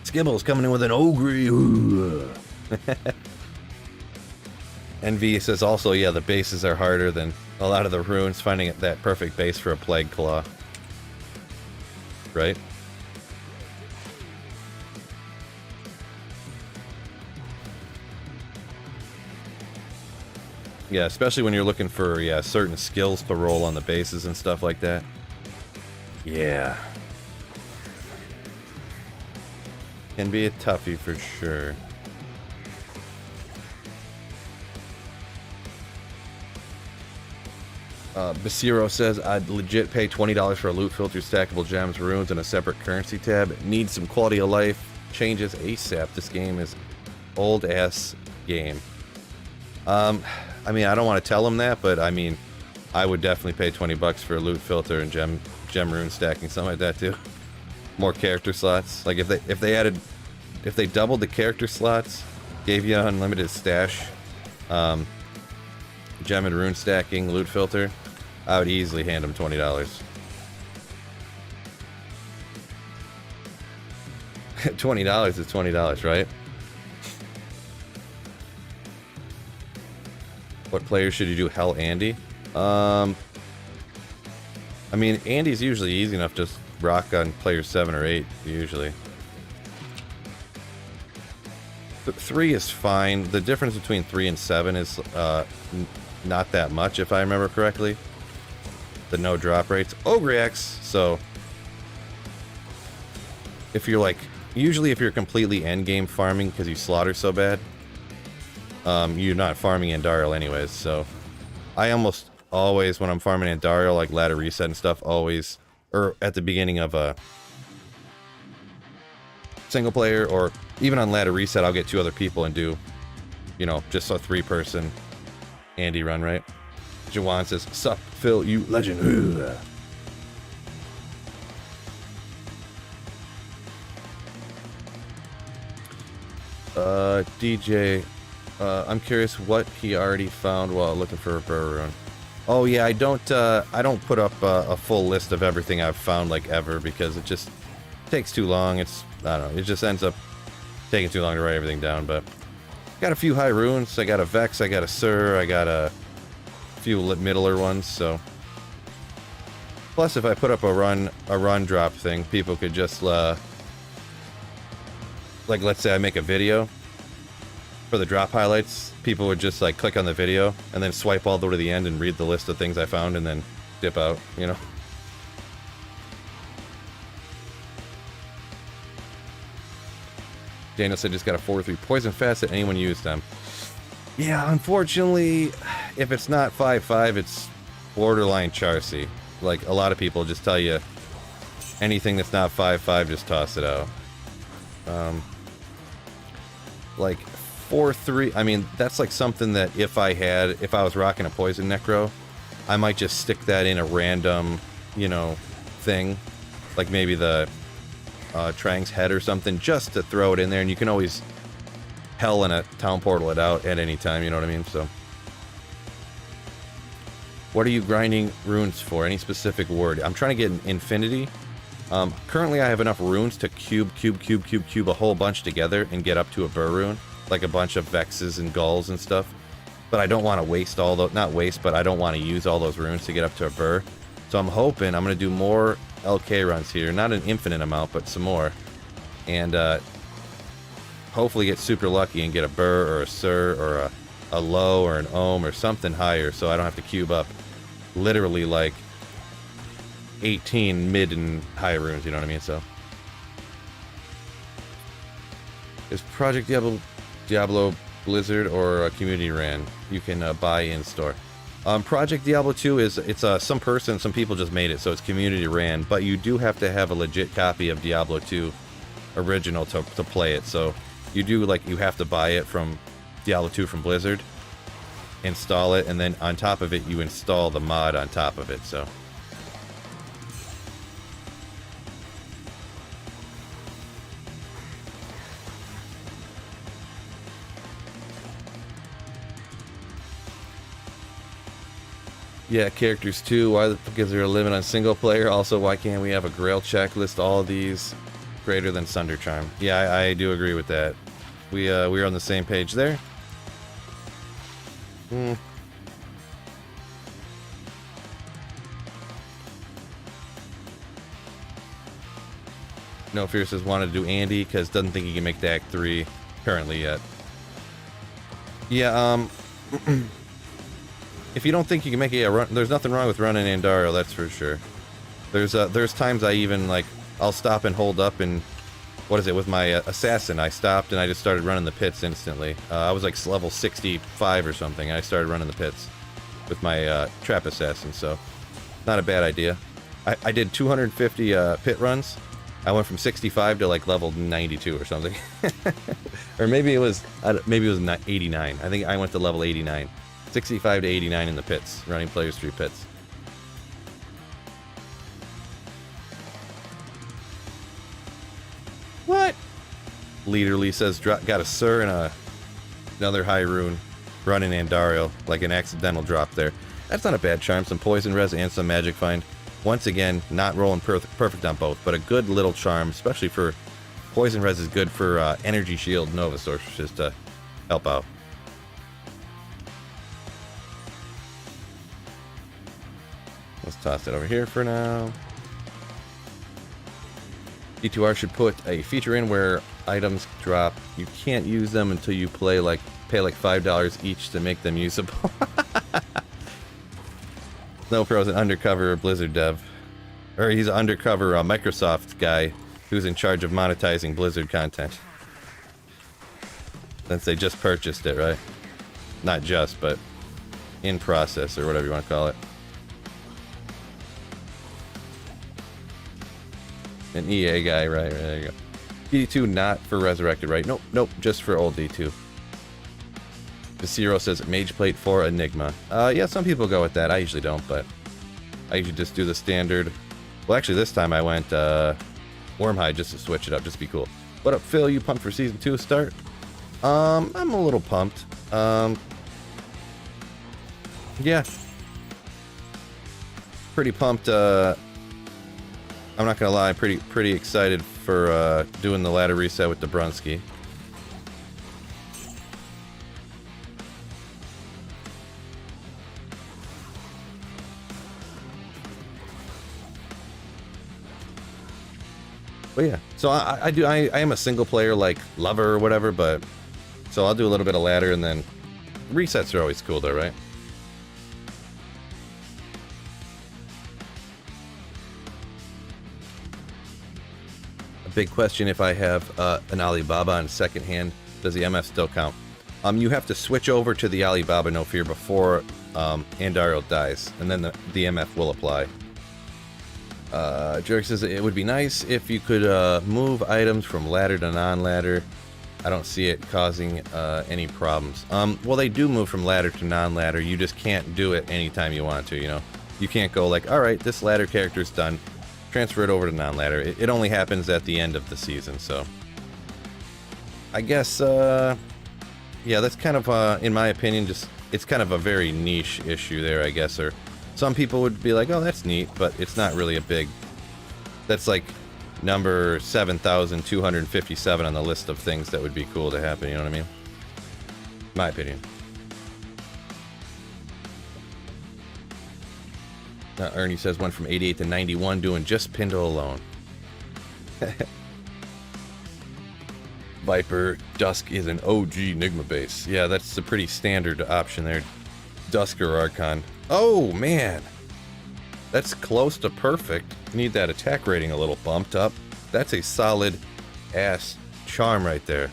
Skibble's coming in with an ogre. NV says also, yeah, the bases are harder than a lot of the runes, finding that perfect base for a Plague Claw. Right? Yeah, especially when you're looking for, certain skills to roll on the bases and stuff like that. Yeah. Can be a toughie for sure. Basiro says, I'd legit pay $20 for a loot filter, stackable gems, runes, and a separate currency tab. Need some quality of life changes ASAP. This game is old-ass game. I mean, I don't want to tell them that, but I mean, I would definitely pay 20 bucks for a loot filter and gem rune stacking, something like that too. More character slots. Like if they doubled the character slots, gave you an unlimited stash, gem and rune stacking, loot filter, I would easily hand them $20. $20 is $20, right? What players should you do? Hell, Andy? I mean, Andy's usually easy enough to just rock on player 7 or 8, usually. But 3 is fine. The difference between 3 and 7 is not that much, if I remember correctly. The no drop rates. Ogrex, so if you're like, usually if you're completely endgame farming because you slaughter so bad, you're not farming Andariel anyways, so I almost always, when I'm farming Andariel, like ladder reset and stuff, always, or at the beginning of a single player, or even on ladder reset, I'll get 2 other people and do, you know, just a 3-person Andy run, right? Jawan says, sup, Phil, you legend. DJ, I'm curious what he already found while looking for a burr rune. Oh yeah, I don't put up a full list of everything I've found like ever, because it just takes too long. It's, I don't know, it just ends up taking too long to write everything down. But got a few high runes. I got a Vex, I got a Sur, I got a few middler ones. So plus, if I put up a run drop thing, people could just like, let's say I make a video for the drop highlights, people would just like click on the video and then swipe all the way to the end and read the list of things I found and then dip out, you know. Daniel said just got a 4-3 poison fast that anyone used them. Yeah, unfortunately, if it's not 5-5, it's borderline Charcy. Like, a lot of people just tell you anything that's not 5-5, just toss it out. Like 4-3, I mean, that's like something that if I was rocking a poison necro, I might just stick that in a random, you know, thing, like maybe the Trang's head or something, just to throw it in there, and you can always hell in a town portal it out at any time, you know what I mean? So what are you grinding runes for? Any specific word? I'm trying to get an infinity. Currently I have enough runes to cube a whole bunch together and get up to a burr rune, like a bunch of Vexes and Gulls and stuff. But I don't want to waste all those, not waste, but I don't want to use all those runes to get up to a burr. So I'm hoping I'm going to do more LK runs here, not an infinite amount, but some more. And hopefully get super lucky and get a burr or a Sur or a low or an ohm or something higher, so I don't have to cube up literally like 18 mid and high runes, you know what I mean? So is Project Diablo Blizzard or a community ran? You can buy in store. Project Diablo 2 is, it's some people just made it, so it's community ran, but you do have to have a legit copy of Diablo 2 original to play it. So you do, like, you have to buy it from Diablo 2 from Blizzard, install it, and then on top of it you install the mod on top of it. So yeah, characters too. Why the fuck is there a limit on single player? Also, why can't we have a Grail checklist? All of these greater than Sunder Charm. Yeah, I do agree with that. We're on the same page there. No Fierce has wanted to do Andy because doesn't think he can make the Act 3 currently yet. Yeah, if you don't think you can make it, yeah, there's nothing wrong with running Andariel, that's for sure. There's times I even, like, I'll stop and hold up and, what is it, with my assassin, I stopped and I just started running the pits instantly. I was like level 65 or something, and I started running the pits. with my trap assassin, so not a bad idea. I did 250 pit runs. I went from 65 to like level 92 or something. Or maybe it was 89. I think I went to level 89. 65 to 89 in the pits, running players through pits. What? Leaderly says, got a Sir and another high rune running Andariel, like an accidental drop there. That's not a bad charm, some poison res and some magic find. Once again, not rolling perfect on both, but a good little charm, especially for poison res is good for energy shield Nova Sorceresses to help out. Let's toss it over here for now. D2R should put a feature in where items drop. You can't use them until you pay like $5 each to make them usable. Snowpro's an undercover Blizzard dev. Or he's an undercover Microsoft guy who's in charge of monetizing Blizzard content. Since they just purchased it, right? Not just, but in process, or whatever you want to call it. An EA guy, right? There you go. D2 not for Resurrected, right? Nope, just for old D2. Zero says Mage Plate for Enigma. Yeah, some people go with that. I usually don't, but I usually just do the standard. Well, actually, this time I went Wormhide just to switch it up, just to be cool. What up, Phil? You pumped for Season 2 start? I'm a little pumped. Yeah. Pretty pumped. I'm not gonna lie, pretty excited for doing the ladder reset with the Brunsky. But yeah, so I am a single player like lover or whatever, but so I'll do a little bit of ladder and then resets are always cool though, right? A big question: if I have an Alibaba on second hand, does the MF still count? You have to switch over to the Alibaba No Fear before Andariel dies, and then the MF will apply. Jerk says it would be nice if you could move items from ladder to non-ladder. I don't see it causing any problems. Well, they do move from ladder to non-ladder. You just can't do it anytime you want to, you know? You can't go like, alright, this ladder character's done. Transfer it over to non-ladder. It only happens at the end of the season, so... I guess, yeah, that's kind of, in my opinion, just... It's kind of a very niche issue there, I guess, or... Some people would be like, oh, that's neat, but it's not really a big... That's like number 7,257 on the list of things that would be cool to happen, you know what I mean? My opinion. Ernie says went from 88 to 91 doing just Pindle alone. Viper, Dusk is an OG Nigma base. Yeah, that's a pretty standard option there. Dusk or Archon. Oh, man. That's close to perfect. Need that attack rating a little bumped up. That's a solid ass charm right there.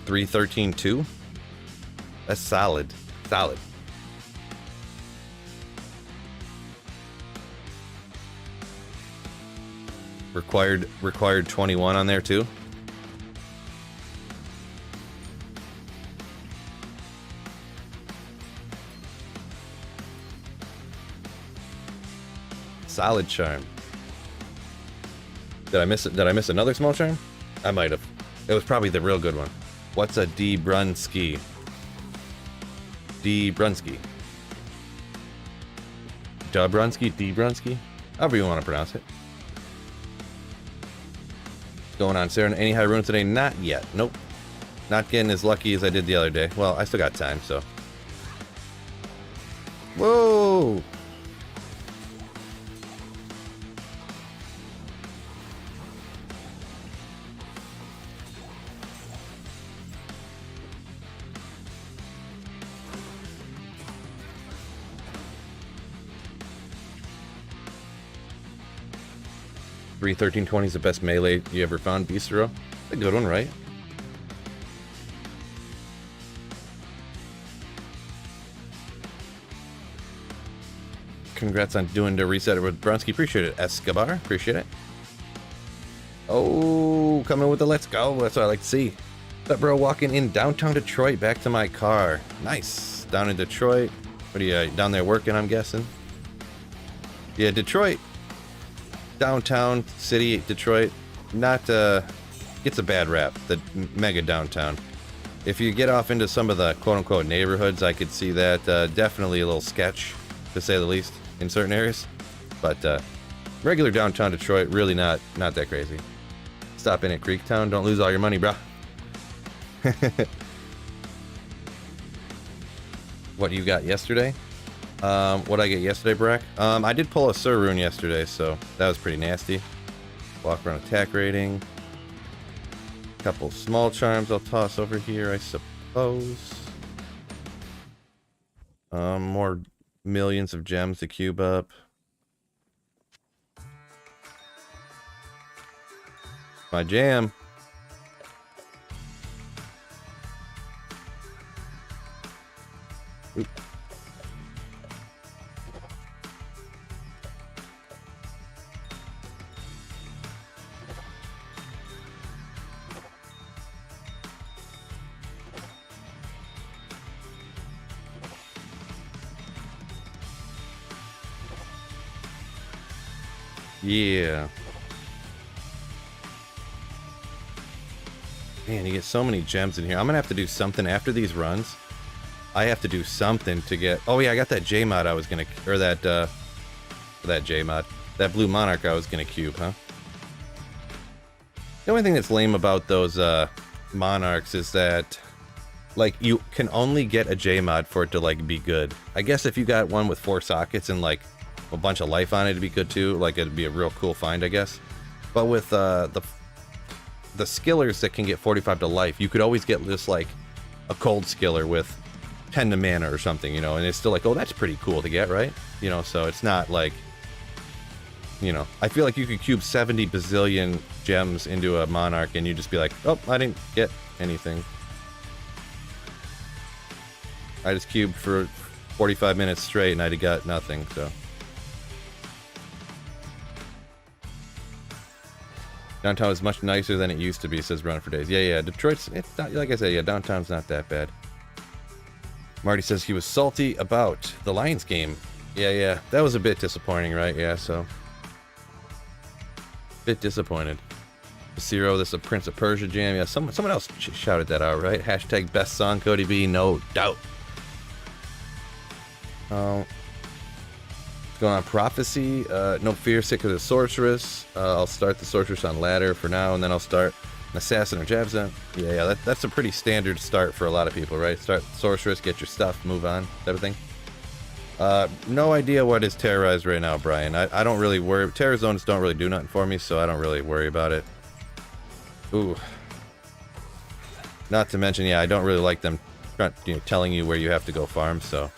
313-2? That's solid. Solid. Required 21 on there too. Solid charm. Did I miss it? Did I miss another small charm? I might have. It was probably the real good one. What's a D Brunsky? D Brunsky. Da Brunsky? D Brunsky? However you want to pronounce it. What's going on, Sarah? Any high rune today? Not yet. Nope. Not getting as lucky as I did the other day. Well, I still got time, so. Whoa! 1320 is the best melee you ever found, Bistro. A good one, right? Congrats on doing the reset with Bronsky. Appreciate it. Escobar. Appreciate it. Oh, coming with the let's go. That's what I like to see. What's up, bro? Walking in downtown Detroit back to my car. Nice. Down in Detroit. What are you down there working, I'm guessing? Yeah, Detroit. Downtown city, Detroit. Not, gets a bad rap. The mega downtown. If you get off into some of the quote-unquote neighborhoods, I could see that definitely a little sketch, to say the least, in certain areas. But regular downtown Detroit, really not that crazy. Stop in at Creektown. Don't lose all your money, bro. What you got yesterday? What I get yesterday, Brack? I did pull a Sir Rune yesterday, so that was pretty nasty. Walk around attack rating. Couple small charms I'll toss over here, I suppose. More millions of gems to cube up. My jam. Oop. Yeah. Man, you get so many gems in here. I'm gonna have to do something after these runs. I have to do something to get... Oh yeah, I got that J-mod I was gonna... Or that, that J-mod. That blue monarch I was gonna cube, huh? The only thing that's lame about those, monarchs is that... Like, you can only get a J-mod for it to, like, be good. I guess if you got one with 4 sockets and, like, a bunch of life on it, it'd be good too. Like, it'd be a real cool find, I guess. But with the skillers that can get 45 to life, you could always get just like a cold skiller with 10 to mana or something, you know, and it's still like, oh, that's pretty cool to get, right? You know, so it's not like, you know, I feel like you could cube 70 bazillion gems into a monarch and you just be like, oh, I didn't get anything. I just cubed for 45 minutes straight and I got nothing, so. Downtown is much nicer than it used to be, says Run for Days. Yeah, Detroit's, it's not, like I said, yeah, downtown's not that bad. Marty says he was salty about the Lions game. Yeah, that was a bit disappointing, right? Yeah, so. Bit disappointed. Zero, this is a Prince of Persia jam. Yeah, someone else shouted that out, right? Hashtag best song, Cody B, no doubt. Going on Prophecy, no fear, sick of the Sorceress. I'll start the Sorceress on ladder for now, and then I'll start an Assassin or Jabza. Yeah, that's a pretty standard start for a lot of people, right? Start Sorceress, get your stuff, move on, type of thing. No idea what is terrorized right now, Brian. I don't really worry. Terror zones don't really do nothing for me, so I don't really worry about it. Ooh. Not to mention, yeah, I don't really like them telling you where you have to go farm, so...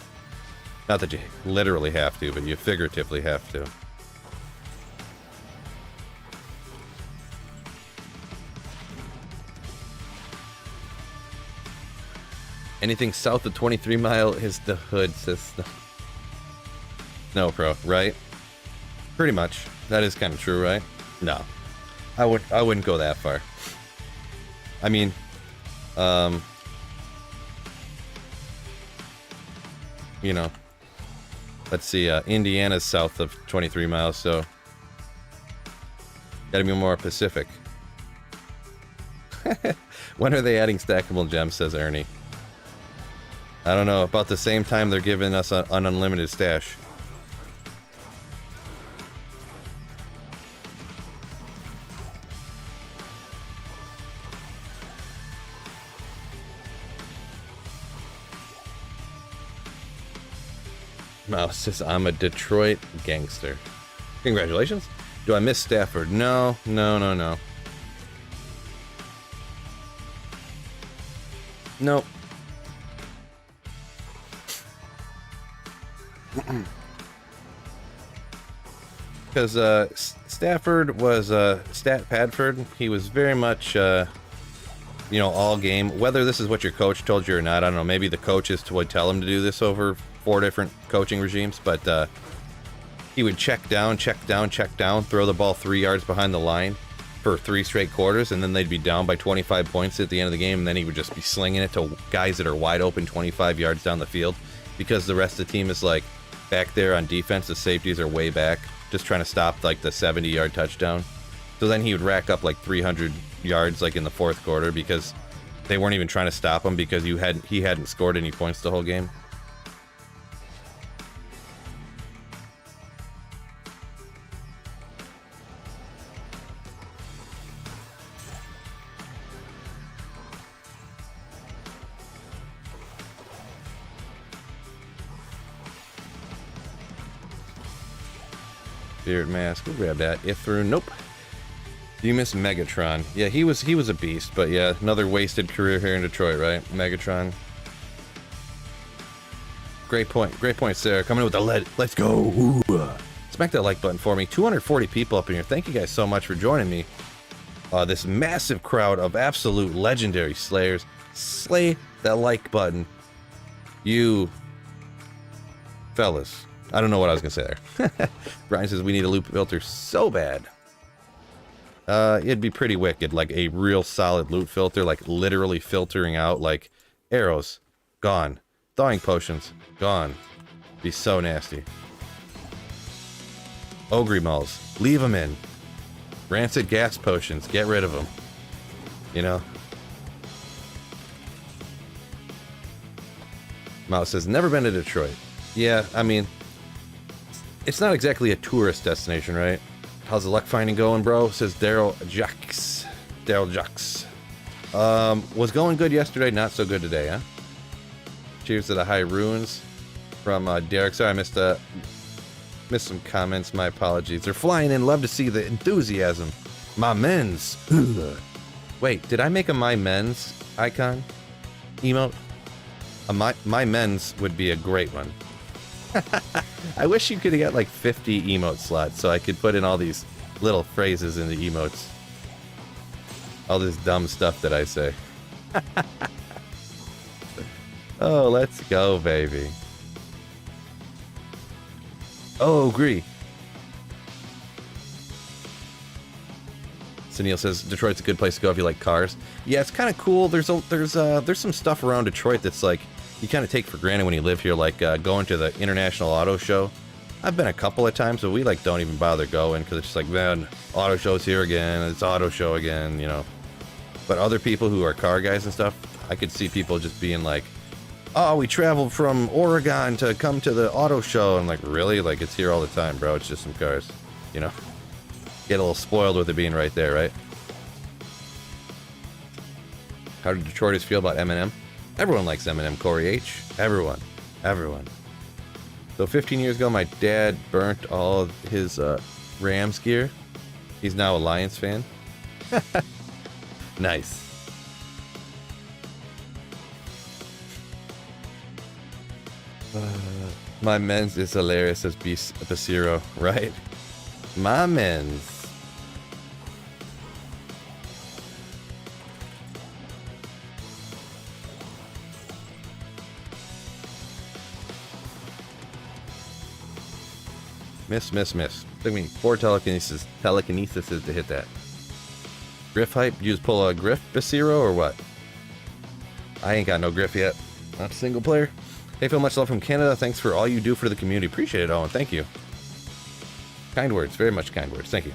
Not that you literally have to, but you figuratively have to. Anything south of 23 Mile is the hood system. No, pro, right? Pretty much. That is kind of true, right? No. I wouldn't go that far. I mean, you know, let's see, Indiana's south of 23 miles, so gotta be more Pacific. When are they adding stackable gems, says Ernie. I don't know, about the same time they're giving us an unlimited stash. Mouse says, I'm a Detroit gangster. Congratulations. Do I miss Stafford? No. Nope. Because Stafford was Stat Padford. He was very much, you know, all game. Whether this is what your coach told you or not, I don't know. Maybe the coaches would tell him to do this over 4 different coaching regimes, but he would check down, check down, check down, throw the ball 3 yards behind the line for 3 straight quarters, and then they'd be down by 25 points at the end of the game, and then he would just be slinging it to guys that are wide open 25 yards down the field, because the rest of the team is like back there on defense. The safeties are way back, just trying to stop like the 70-yard touchdown. So then he would rack up like 300 yards like in the 4th quarter because they weren't even trying to stop him because he hadn't scored any points the whole game. Spirit Mask, we'll grab that. Ithru, nope. You miss Megatron. Yeah, he was a beast, but yeah, another wasted career here in Detroit, right? Megatron. Great point, Sarah. Coming in with the lead. Let's go. Ooh. Smack that like button for me. 240 people up in here. Thank you guys so much for joining me. This massive crowd of absolute legendary slayers. Slay that like button. You fellas. I don't know what I was going to say there. Brian says we need a loop filter so bad. It'd be pretty wicked, like a real solid loot filter, like literally filtering out like arrows, gone. Thawing potions, gone. Be so nasty. Ogre Mulls, leave them in. Rancid gas potions, get rid of them. You know? Mouse says, never been to Detroit. Yeah, I mean, it's not exactly a tourist destination, right? How's the luck finding going, bro? Says Daryl Jacks. Daryl Jacks. Was going good yesterday, not so good today, huh? Cheers to the high ruins from Derek. Sorry, I missed some comments. My apologies. They're flying in. Love to see the enthusiasm. My men's. Wait, did I make a my men's icon emote? My men's would be a great one. I wish you could have got like 50 emote slots so I could put in all these little phrases in the emotes. All this dumb stuff that I say. Oh, let's go, baby. Oh, agree. Sunil says Detroit's a good place to go if you like cars. Yeah, it's kind of cool. There's some stuff around Detroit that's like you kind of take for granted when you live here, like going to the International Auto Show. I've been a couple of times, but we like don't even bother going because it's just like, man, auto show's here again. It's auto show again, you know. But other people who are car guys and stuff, I could see people just being like, oh, we traveled from Oregon to come to the auto show. I'm like, really? Like, it's here all the time, bro. It's just some cars, you know. Get a little spoiled with it being right there, right? How do Detroiters feel about Eminem? Everyone likes Eminem, Corey H. Everyone. So 15 years ago, my dad burnt all of his Rams gear. He's now a Lions fan. Nice. My men's is hilarious as Basiro, right? My men's. Miss. Took me 4 telekinesis to hit that. Griff hype? You just pull a Griff Basiro or what? I ain't got no Griff yet. Not a single player. Hey Phil, much love from Canada. Thanks for all you do for the community. Appreciate it, Owen. Thank you. Kind words. Very much kind words. Thank you.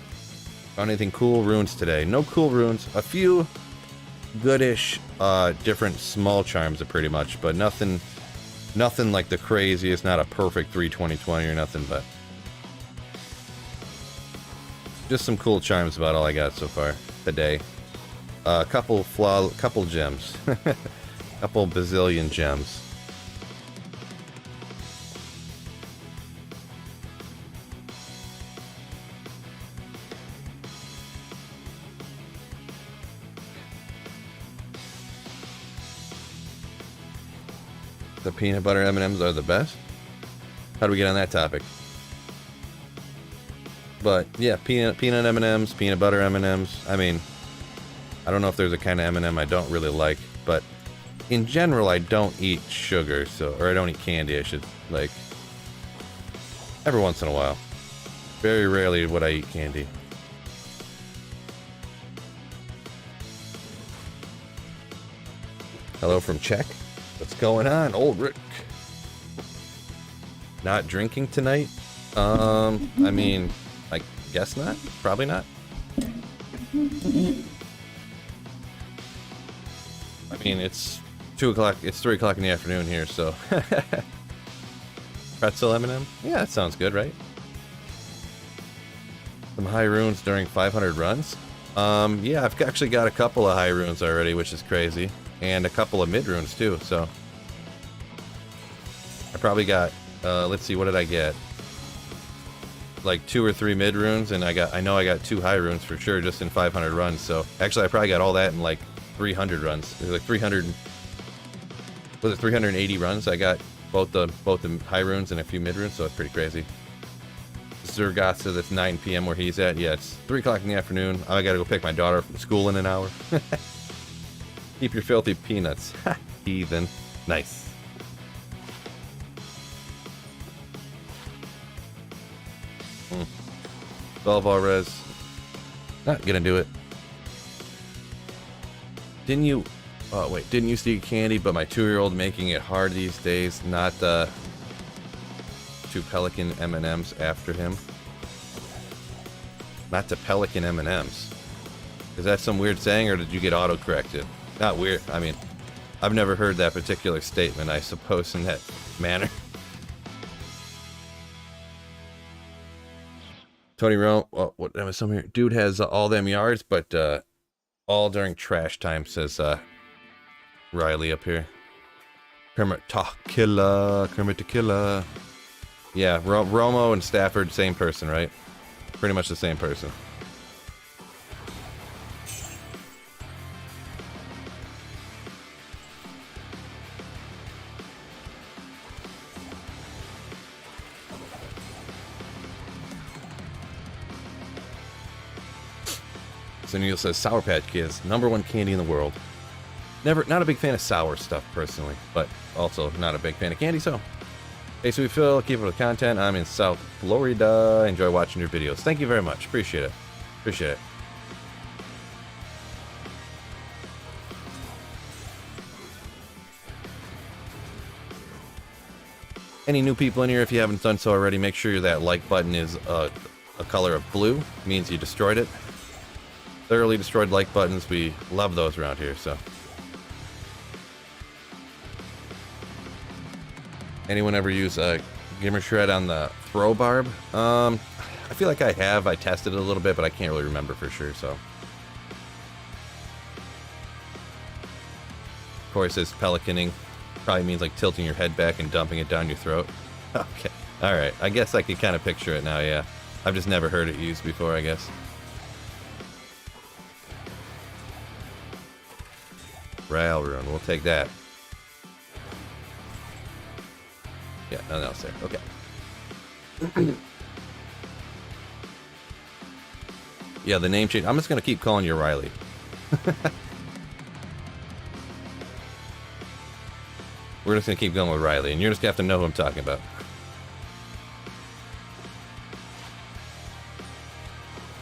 Found anything cool runes today? No cool runes. A few goodish different small charms pretty much, but nothing like the craziest. Not a perfect 3/20/20 or nothing, but just some cool charms about all I got so far today. Couple gems. Couple bazillion gems. The peanut butter M&Ms are the best? How do we get on that topic? But yeah, peanut M&Ms, peanut butter M&Ms. I mean, I don't know if there's a kind of M&M I don't really like, but in general, I don't eat sugar, or I don't eat candy. I should, like, every once in a while. Very rarely would I eat candy. Hello from Czech. What's going on, old Rick? Not drinking tonight? I mean, I guess not. Probably not. I mean, it's 2 o'clock. It's 3 o'clock in the afternoon here, so. Pretzel M&M? Yeah, that sounds good, right? Some high runes during 500 runs? Yeah, I've actually got a couple of high runes already, which is crazy. And a couple of mid runes too, so. I probably got, let's see, what did I get? Like 2 or 3 mid runes, and I know I got 2 high runes for sure just in 500 runs, so. Actually, I probably got all that in like 300 runs. There's like 300, was it 380 runs? I got both the high runes and a few mid runes, so it's pretty crazy. Zergot says it's 9 p.m. where he's at. Yeah, it's 3 o'clock in the afternoon. I gotta go pick my daughter from school in an hour. Keep your filthy peanuts. Heathen. Nice. Mm. 12 res. Not gonna do it. Didn't you... Oh, wait. Didn't used to eat candy, but my 2-year-old making it hard these days. Not, 2 Pelican M&Ms after him. Not to Pelican M&Ms. Is that some weird saying, or did you get auto-corrected? Not weird. I mean, I've never heard that particular statement, I suppose, in that manner. Tony Rome, oh, what was some here? Dude has all them yards, but all during trash time, says Riley up here. Kermit Killer, Kermit the Killer. Yeah, Romo and Stafford, same person, right? Pretty much the same person. So Neil says Sour Patch Kids, #1 candy in the world. Not a big fan of sour stuff personally, but also not a big fan of candy. So, hey, Sweet Phil, keep up with the content. I'm in South Florida. Enjoy watching your videos. Thank you very much. Appreciate it. Appreciate it. Any new people in here, if you haven't done so already, make sure that like button is a color of blue. It means you destroyed it. Thoroughly destroyed like buttons. We love those around here, so. Anyone ever use Gamer Shred on the throw barb? I feel like I have. I tested it a little bit, but I can't really remember for sure, so. Corey says pelicaning. Probably means like tilting your head back and dumping it down your throat. Okay. Alright. I guess I could kind of picture it now, yeah. I've just never heard it used before, I guess. Rail rune. We'll take that. Yeah, nothing else there. Okay. Yeah, the name change. I'm just going to keep calling you Riley. We're just going to keep going with Riley, and you're just going to have to know who I'm talking about.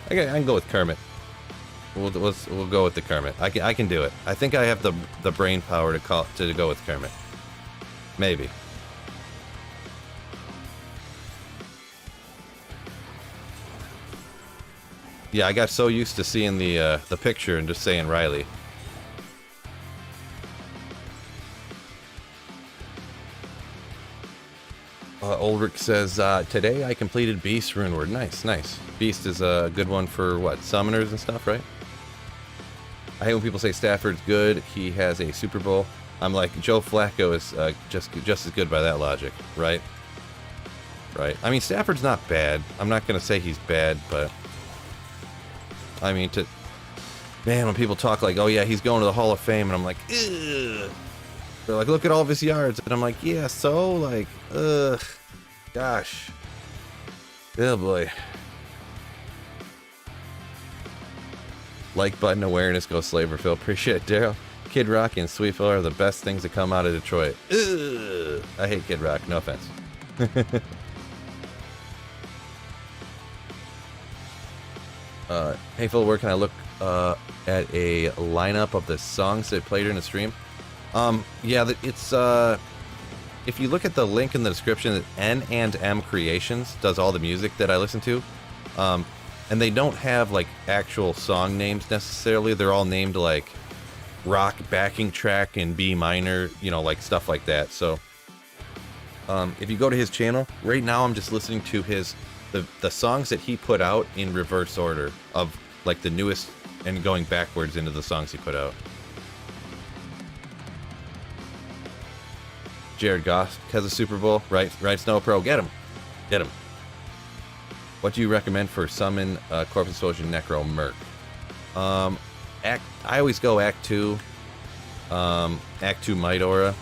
Okay, I can go with Kermit. We'll go with the Kermit. I can do it. I think I have the brain power to go with Kermit. Maybe. Yeah, I got so used to seeing the picture and just saying Riley. Ulrich says, today I completed Beast Rune Word. Nice, nice. Beast is a good one for, what, summoners and stuff, right? I hate when people say Stafford's good, he has a Super Bowl. I'm like, Joe Flacco is just as good by that logic, right? Right. I mean, Stafford's not bad. I'm not going to say he's bad, but... I mean, man, when people talk like, oh yeah, he's going to the Hall of Fame, and I'm like, ugh. They're like, look at all of his yards, and I'm like, yeah, so, like, ugh, gosh. Oh boy. Like button awareness, go Slaverville. Appreciate it, Daryl. Kid Rock and Sweet Phil are the best things that come out of Detroit. Ugh. I hate Kid Rock, no offense. Hey Phil, where can I look at a lineup of the songs that played during the stream? Yeah, it's if you look at the link in the description, N&M Creations does all the music that I listen to. And they don't have like actual song names necessarily. They're all named like rock backing track in B minor, you know, like stuff like that. So if you go to his channel, right now I'm just listening to the songs that he put out in reverse order of like the newest and going backwards into the songs he put out. Jared Goff has a Super Bowl, right? Right, Snow Pro, get him. Get him. What do you recommend for summon Corpse Explosion Necro Merc? I always go Act 2. Act 2 Might Aura.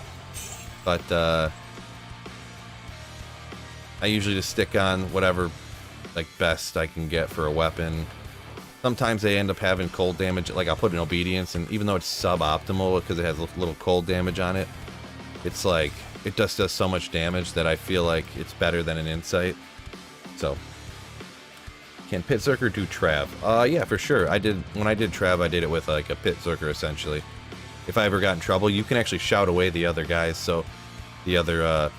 But I usually just stick on whatever like best I can get for a weapon. Sometimes they end up having cold damage, like I'll put in Obedience, and even though it's suboptimal because it has a little cold damage on it, it's like it just does so much damage that I feel like it's better than an Insight. So can Pit Zerker do Trav? Yeah, for sure. When I did Trav, I did it with like a Pit Zerker essentially. If I ever got in trouble, you can actually shout away the other guys, so the other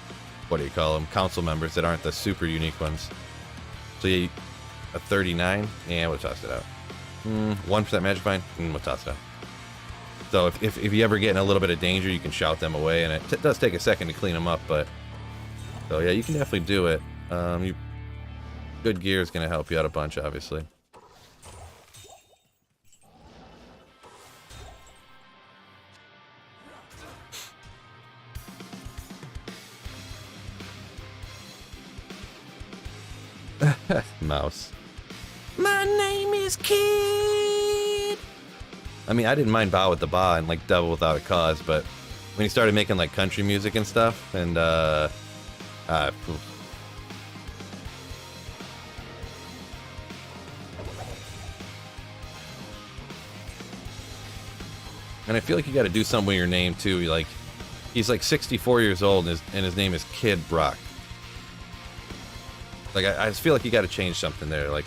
what do you call them? Council members that aren't the super unique ones. So yeah, a 39, yeah, we'll toss it out. 1% Magic Mine, we'll toss it out. So if you ever get in a little bit of danger, you can shout them away, and it does take a second to clean them up, but so yeah, you can definitely do it. Good gear is going to help you out a bunch, obviously. Mouse. My name is Kid. I mean, I didn't mind Bow with the Ba and like Devil Without a Cause, but when he started making like country music and stuff, and and I feel like you got to do something with your name too. He's like 64 years old, and his name is Kid Brock. Like I just feel like you got to change something there, like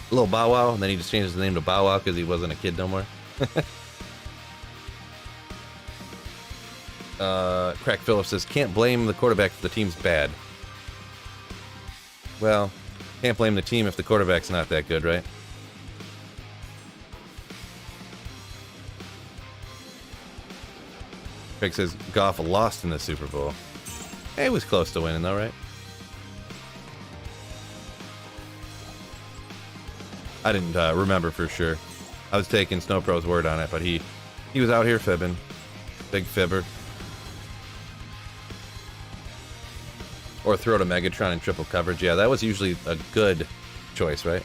a little Bow Wow, and then he just changes the name to Bow Wow because he wasn't a kid no more. Crack Phillips says, can't blame the quarterback if the team's bad. Well, can't blame the team if the quarterback's not that good, right? Craig says, Goff lost in the Super Bowl. Hey, he was close to winning though, right? I didn't remember for sure. I was taking Snowpro's word on it, but he was out here fibbing. Big fibber. Or throw to Megatron in triple coverage. Yeah, that was usually a good choice, right?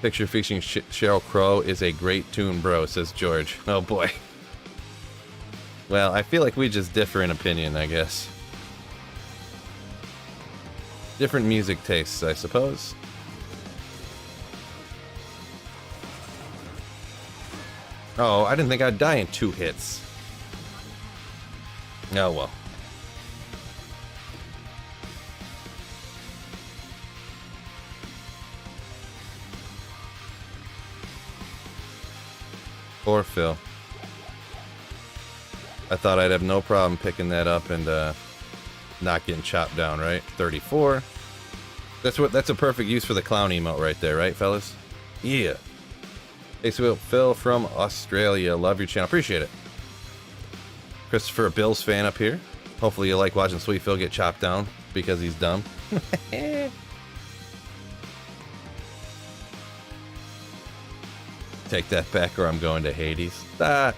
Picture featuring Sheryl Crow is a great tune, bro, says George. Oh boy. Well, I feel like we just differ in opinion, I guess. Different music tastes, I suppose. Oh, I didn't think I'd die in 2 hits. Oh well. Poor Phil. I thought I'd have no problem picking that up and not getting chopped down, right? 34. That's a perfect use for the clown emote right there, right, fellas? Yeah. Hey, so Phil from Australia. Love your channel. Appreciate it. Christopher, a Bills fan up here. Hopefully you like watching Sweet Phil get chopped down because he's dumb. Take that back or I'm going to Hades. Ah.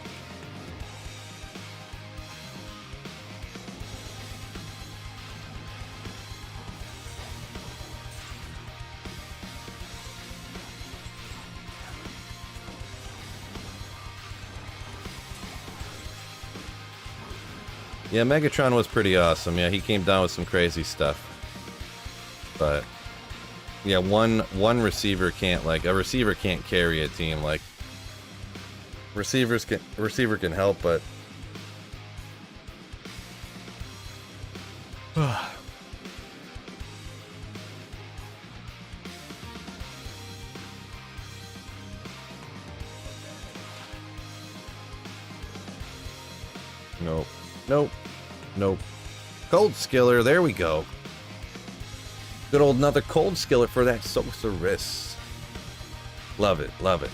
Yeah, Megatron was pretty awesome. Yeah, he came down with some crazy stuff. But yeah, one receiver can't, like, a receiver can't carry a team. Like, receiver can help, but nope, nope, nope. Cold skiller, there we go. Good old another cold skillet for that sorceress. Love it, love it.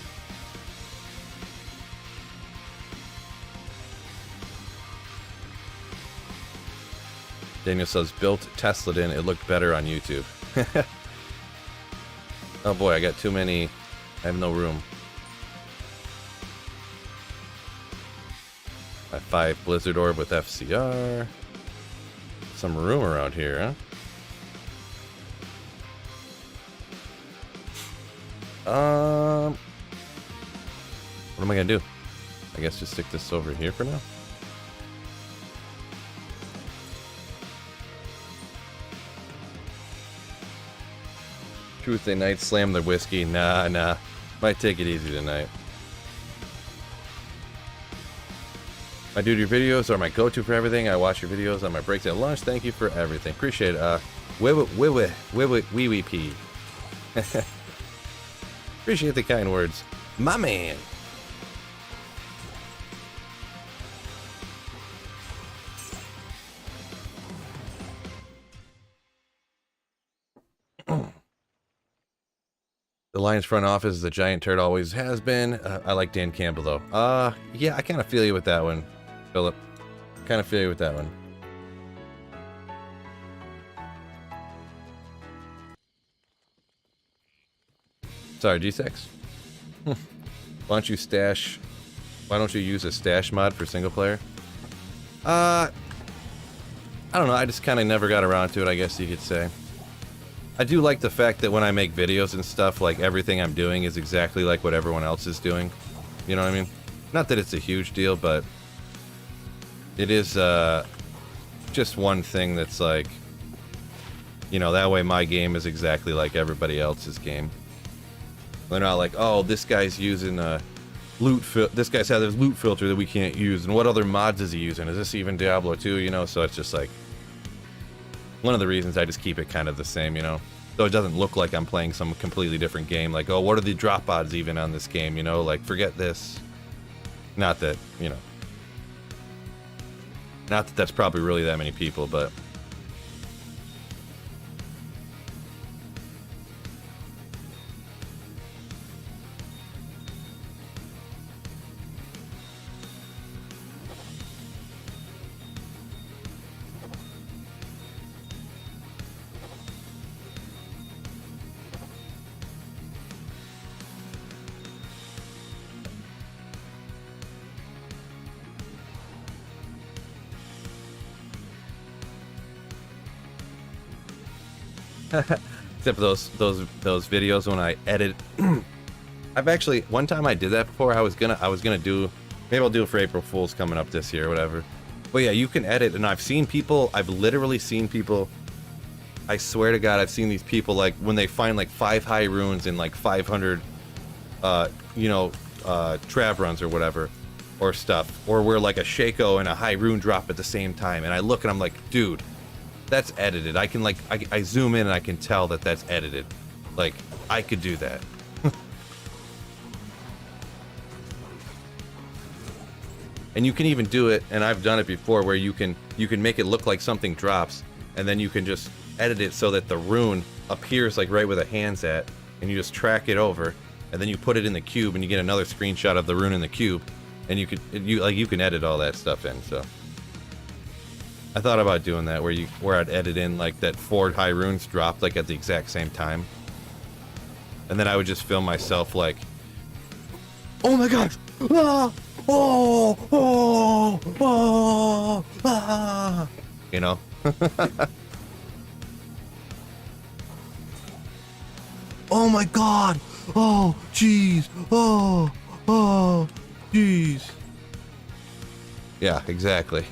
Daniel says, built Tesla in, it looked better on YouTube. Oh boy, I got too many. I have no room. My 5 Blizzard Orb with FCR. Some room around here, huh? What am I gonna do? I guess just stick this over here for now. Tuesday night, slam the whiskey. Nah. Might take it easy tonight. My dude, your videos are my go-to for everything. I watch your videos on my breaks at lunch. Thank you for everything. Appreciate it. Wee pee. Appreciate the kind words. My man. The Lions front office is the giant turd, always has been. I like Dan Campbell though. Yeah, I kind of feel you with that one, Philip. Kind of feel you with that one. Sorry, G6. Why don't you use a stash mod for single player? I don't know. I just kind of never got around to it, I guess you could say. I do like the fact that when I make videos and stuff, like, everything I'm doing is exactly like what everyone else is doing. You know what I mean? Not that it's a huge deal, but it is just one thing that's like, you know, that way my game is exactly like everybody else's game. They're not like, oh, this guy's using a this guy's had this loot filter that we can't use, and what other mods is he using? Is this even Diablo 2? You know, so it's just like one of the reasons I just keep it kind of the same, you know, so it doesn't look like I'm playing some completely different game. Like, oh, what are the drop odds even on this game? You know, like, forget this. Not that, you know, not that that's probably really that many people, but except for those videos when I edit. I've actually, one time I did that before. I was gonna do, maybe I'll do it for April Fool's coming up this year or whatever. But yeah, you can edit, and I've literally seen people, I swear to God, I've seen these people, like, when they find like 5 high runes in like 500 you know, trav runs or whatever, or stuff, or where like a Shaco and a high rune drop at the same time, and I look and I'm like, dude, that's edited. I can, like, I zoom in and I can tell that that's edited. Like, I could do that. And you can even do it, and I've done it before, where you can make it look like something drops, and then you can just edit it so that the rune appears like right where the hand's at, and you just track it over, and then you put it in the cube, and you get another screenshot of the rune in the cube, and you can edit all that stuff in. So I thought about doing that, where I'd edit in like that 4 high runes dropped like at the exact same time, and then I would just film myself like, oh my gosh, ah, oh, oh, oh, ah, you know. Oh my god, oh jeez, oh jeez. Yeah, exactly.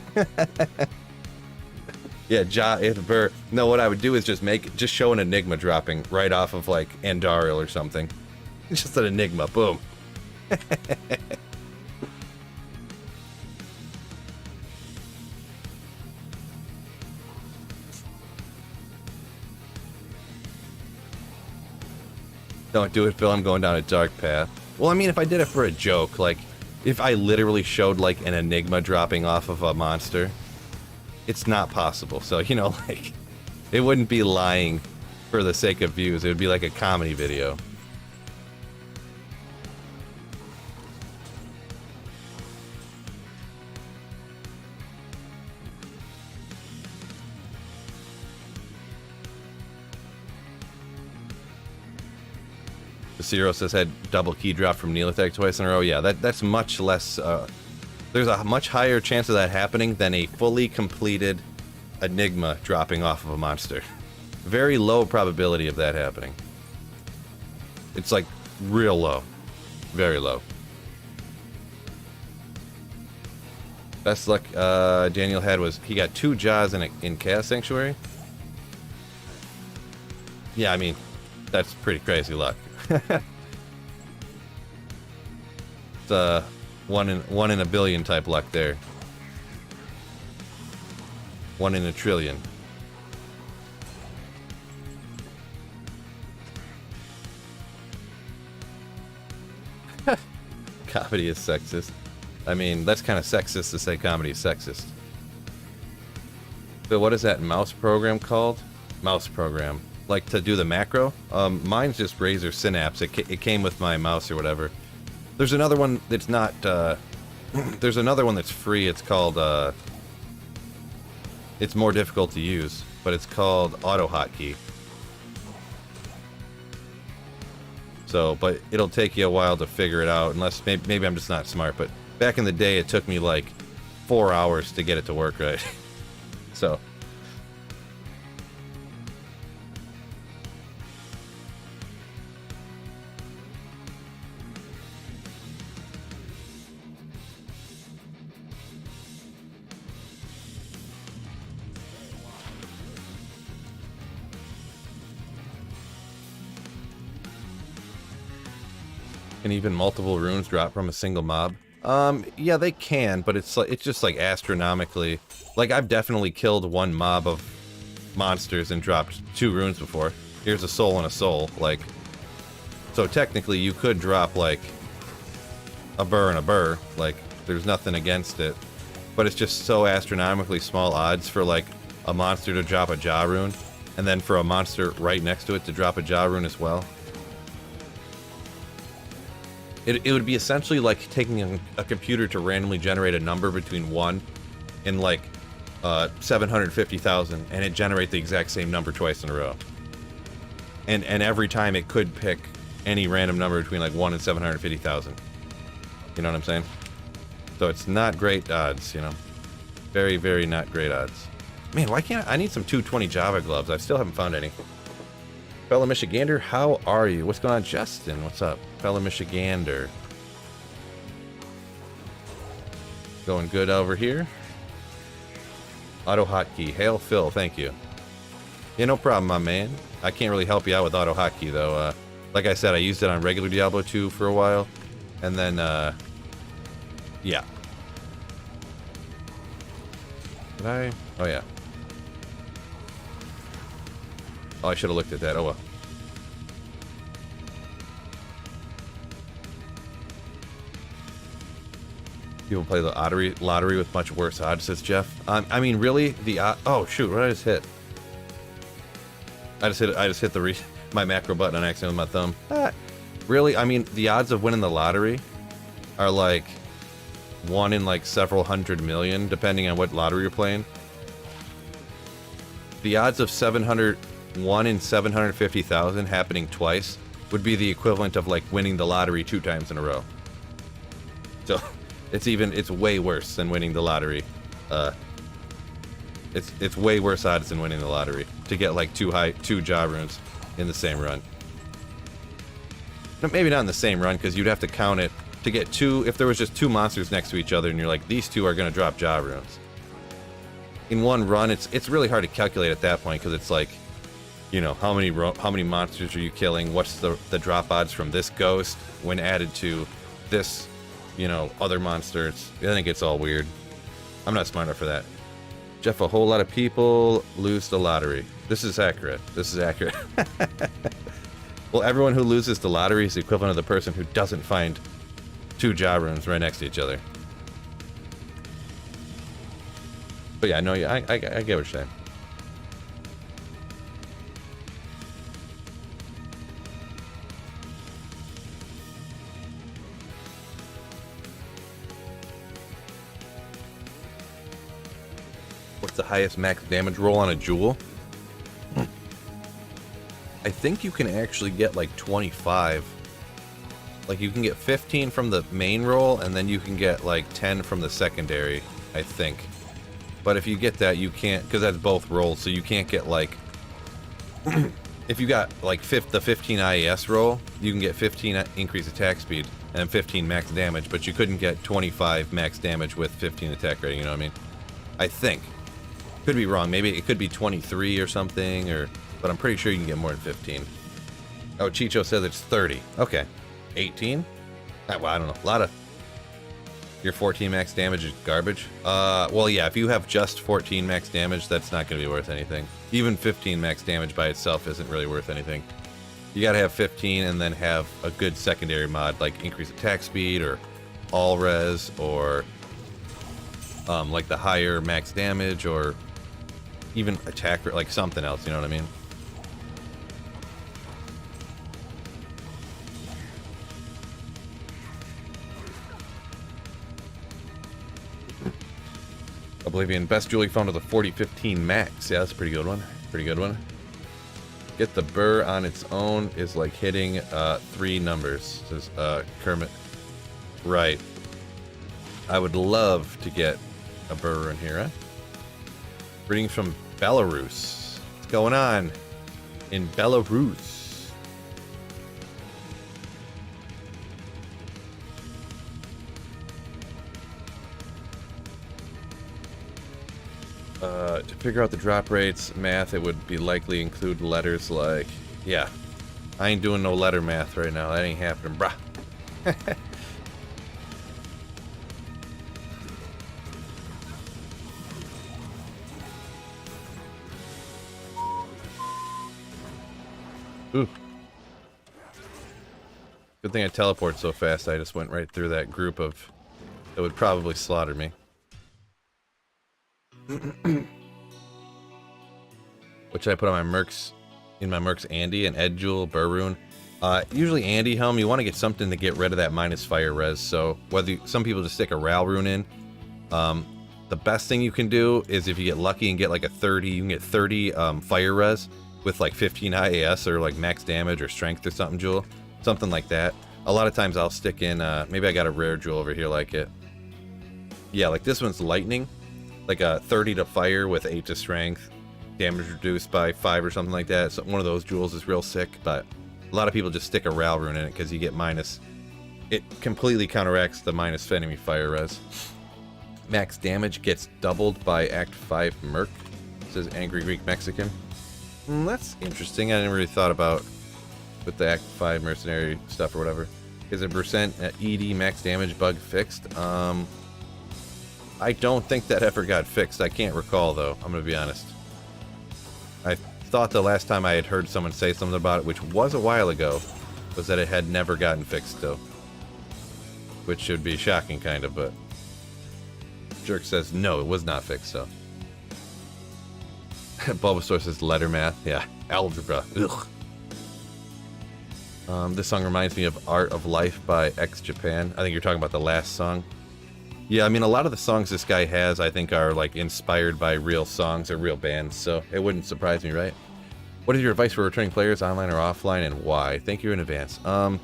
Yeah, Ja if Burr. No, what I would do is just show an Enigma dropping right off of like Andariel or something. It's just an Enigma, boom. Don't do it, Phil. I'm going down a dark path. Well, I mean, if I did it for a joke, like, if I literally showed, like, an Enigma dropping off of a monster, it's not possible. So, you know, like, it wouldn't be lying for the sake of views. It would be like a comedy video. Zero says had double key drop from Neolithic twice in a row. Yeah, that's much less. There's a much higher chance of that happening than a fully completed Enigma dropping off of a monster. Very low probability of that happening. It's like real low, very low. Best luck Daniel had was he got 2 Jaws in Chaos Sanctuary. Yeah, I mean that's pretty crazy luck. It's one in a billion type luck there. 1 in a trillion. Comedy is sexist. I mean, that's kind of sexist to say comedy is sexist. But what is that mouse program called? Mouse program. Like to do the macro? Mine's just Razer Synapse. It came with my mouse or whatever. There's another one that's not, there's another one that's free. It's called, it's more difficult to use, but it's called Auto Hotkey. So, but it'll take you a while to figure it out, unless maybe I'm just not smart, but back in the day it took me like 4 hours to get it to work right. So. Can even multiple runes drop from a single mob? Yeah, they can, but it's just like astronomically. Like I've definitely killed 1 mob of monsters and dropped 2 runes before. Here's a soul and a soul, like. So technically, you could drop like a burr and a burr. Like there's nothing against it, but it's just so astronomically small odds for like a monster to drop a Ja rune, and then for a monster right next to it to drop a Ja rune as well. It would be essentially like taking a computer to randomly generate a number between 1 and like 750,000, and it generate the exact same number twice in a row. And every time it could pick any random number between like 1 and 750,000. You know what I'm saying? So it's not great odds, you know. Very, very not great odds. Man, why can't I need some 220 Java gloves? I still haven't found any. Fellow Michigander, how are you? What's going on, Justin? What's up? Fellow Michigander. Going good over here. Auto Hotkey. Hail Phil, thank you. Yeah, no problem, my man. I can't really help you out with Auto Hotkey, though. Like I said, I used it on regular Diablo 2 for a while. And then, yeah. Did I? Oh, yeah. Oh, I should have looked at that. Oh, well. People play the lottery with much worse odds, says Jeff. I mean, really? Oh, shoot. What did I just hit? I just hit my macro button on accident with my thumb. Really? I mean, the odds of winning the lottery are like 1 in like several hundred million, depending on what lottery you're playing. The odds of 1 in 750,000 happening twice would be the equivalent of like winning the lottery 2 times in a row. So it's way worse than winning the lottery. It's way worse odds than winning the lottery to get like 2 Ja runes in the same run. No, maybe not in the same run, because you'd have to count it to get 2. If there was just 2 monsters next to each other and you're like, these 2 are going to drop Ja runes. in one run, it's really hard to calculate at that point because it's like, you know, how many monsters are you killing? What's the drop odds from this ghost when added to this, you know, other monsters? I think it's all weird. I'm not smart enough for that. Jeff, a whole lot of people lose the lottery. This is accurate. This is accurate. Well, everyone who loses the lottery is the equivalent of the person who doesn't find 2 job rooms right next to each other. But yeah, no, I get what you're saying. What's the highest max damage roll on a jewel? I think you can actually get like 25. Like you can get 15 from the main roll, and then you can get like 10 from the secondary, I think. But if you get that, you can't, because that's both rolls, so you can't get like... if you got like the 15 IES roll, you can get 15 increased attack speed and 15 max damage, but you couldn't get 25 max damage with 15 attack rating, you know what I mean? I think. Could be wrong, maybe it could be 23 or something, or... but I'm pretty sure you can get more than 15. Oh, Chicho says it's 30. Okay. 18? Well, I don't know. A lot of... Your 14 max damage is garbage? Well, yeah, if you have just 14 max damage, that's not going to be worth anything. Even 15 max damage by itself isn't really worth anything. You gotta have 15 and then have a good secondary mod, like increased attack speed, or all res, or... like the higher max damage, or... even attack, like something else, you know what I mean? Oblivion, best jewel you found with a 4015 max. Yeah, that's a pretty good one. Pretty good one. Get the burr on its own is like hitting 3 numbers, says Kermit. Right. I would love to get a burr in here, huh? Greetings from Belarus. What's going on in Belarus? To figure out the drop rates math, it would be likely include letters like... Yeah. I ain't doing no letter math right now. That ain't happening, brah. Ooh. Good thing I teleport so fast, I just went right through that group of... that would probably slaughter me. What should I put on my mercs? In my mercs, Andy, an Ed Jewel, Burroon. Usually Andy Helm, you want to get something to get rid of that minus fire res, so whether some people just stick a Ral rune in. The best thing you can do is if you get lucky and get like a 30, you can get 30 fire res with like 15 IAS or like max damage or strength or something jewel. Something like that. A lot of times I'll stick in, maybe I got a rare jewel over here like it. Yeah, like this one's lightning. Like a 30 to fire with 8 to strength. Damage reduced by 5 or something like that. So one of those jewels is real sick, but a lot of people just stick a Ral rune in it because you get minus. It completely counteracts the minus enemy fire res. Max damage gets doubled by Act 5 Merc, says Angry Greek Mexican. That's interesting. I never really thought about with the Act 5 mercenary stuff or whatever. Is a percent ED max damage bug fixed? I don't think that ever got fixed. I can't recall though. I'm gonna be honest. I thought the last time I had heard someone say something about it, which was a while ago, was that it had never gotten fixed though. Which should be shocking kind of, but Jerk says no, it was not fixed, so. Bulbasaur says letter math, yeah. Algebra, ugh. This song reminds me of Art of Life by X Japan. I think you're talking about the last song. Yeah, I mean, a lot of the songs this guy has, I think, are like inspired by real songs or real bands, so it wouldn't surprise me, right? What is your advice for returning players, online or offline, and why? Thank you in advance. I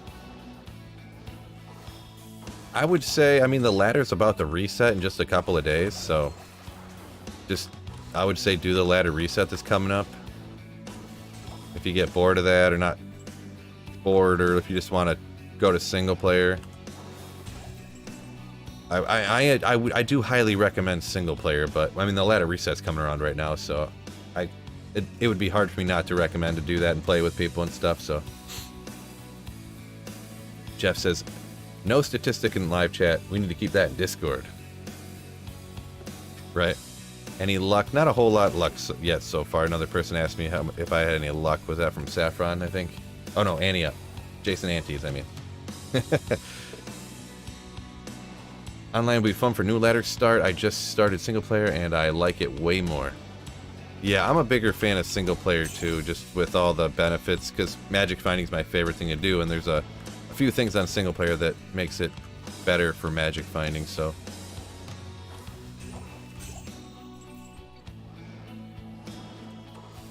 would say, I mean, the ladder's about to reset in just a couple of days, so just, I would say do the ladder reset that's coming up. If you get bored of that, or not bored, or if you just want to go to single player. I do highly recommend single player, but I mean the ladder reset's coming around right now, so it would be hard for me not to recommend to do that and play with people and stuff. So Jeff says, no statistic in live chat. We need to keep that in Discord. Right? Any luck? Not a whole lot of luck yet so far. Another person asked me if I had any luck. Was that from Saffron, I think? Oh no, Ania. Jason Antes, I mean. Online will be fun for new ladder start. I just started single player and I like it way more. Yeah, I'm a bigger fan of single player too, just with all the benefits, because magic finding is my favorite thing to do, and there's a few things on single player that makes it better for magic finding, so.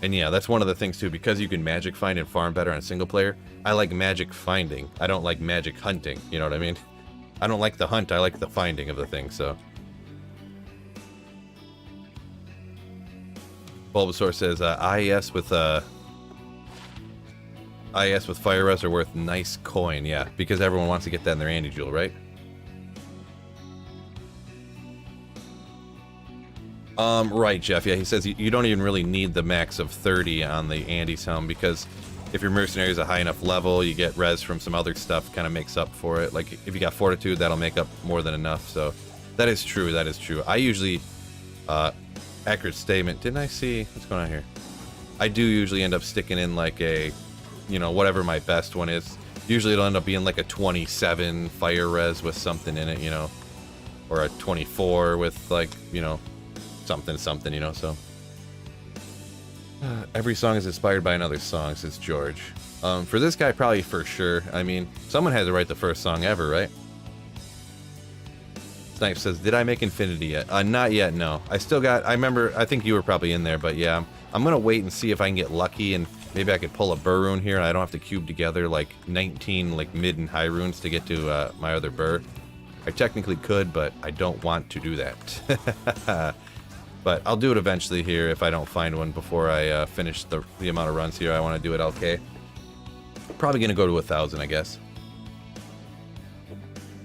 And yeah, that's one of the things too, because you can magic find and farm better on single player. I like magic finding. I don't like magic hunting, you know what I mean? I don't like the hunt, I like the finding of the thing, so. Bulbasaur says, IES with Fire Res are worth nice coin, yeah, because everyone wants to get that in their Andy Jewel, right? Right, Jeff, yeah, he says you don't even really need the max of 30 on the Andy's helm, because if your mercenary is a high enough level, you get res from some other stuff, kind of makes up for it. Like, if you got fortitude, that'll make up more than enough, so that is true, that is true. I usually, accurate statement, didn't I see, what's going on here? I do usually end up sticking in like a, you know, whatever my best one is. Usually it'll end up being like a 27 fire res with something in it, you know, or a 24 with like, you know, something, you know, so. Every song is inspired by another song, says George. For this guy, probably for sure. I mean, someone had to write the first song ever, right? Snipe says, did I make Infinity yet? Not yet, no. I still got, I think you were probably in there, but yeah. I'm gonna wait and see if I can get lucky, and maybe I could pull a burr rune here, and I don't have to cube together like 19 like mid and high runes to get to my other burr. I technically could, but I don't want to do that. But I'll do it eventually here if I don't find one before I finish the amount of runs here I want to do at LK. Probably going to go to 1,000, I guess.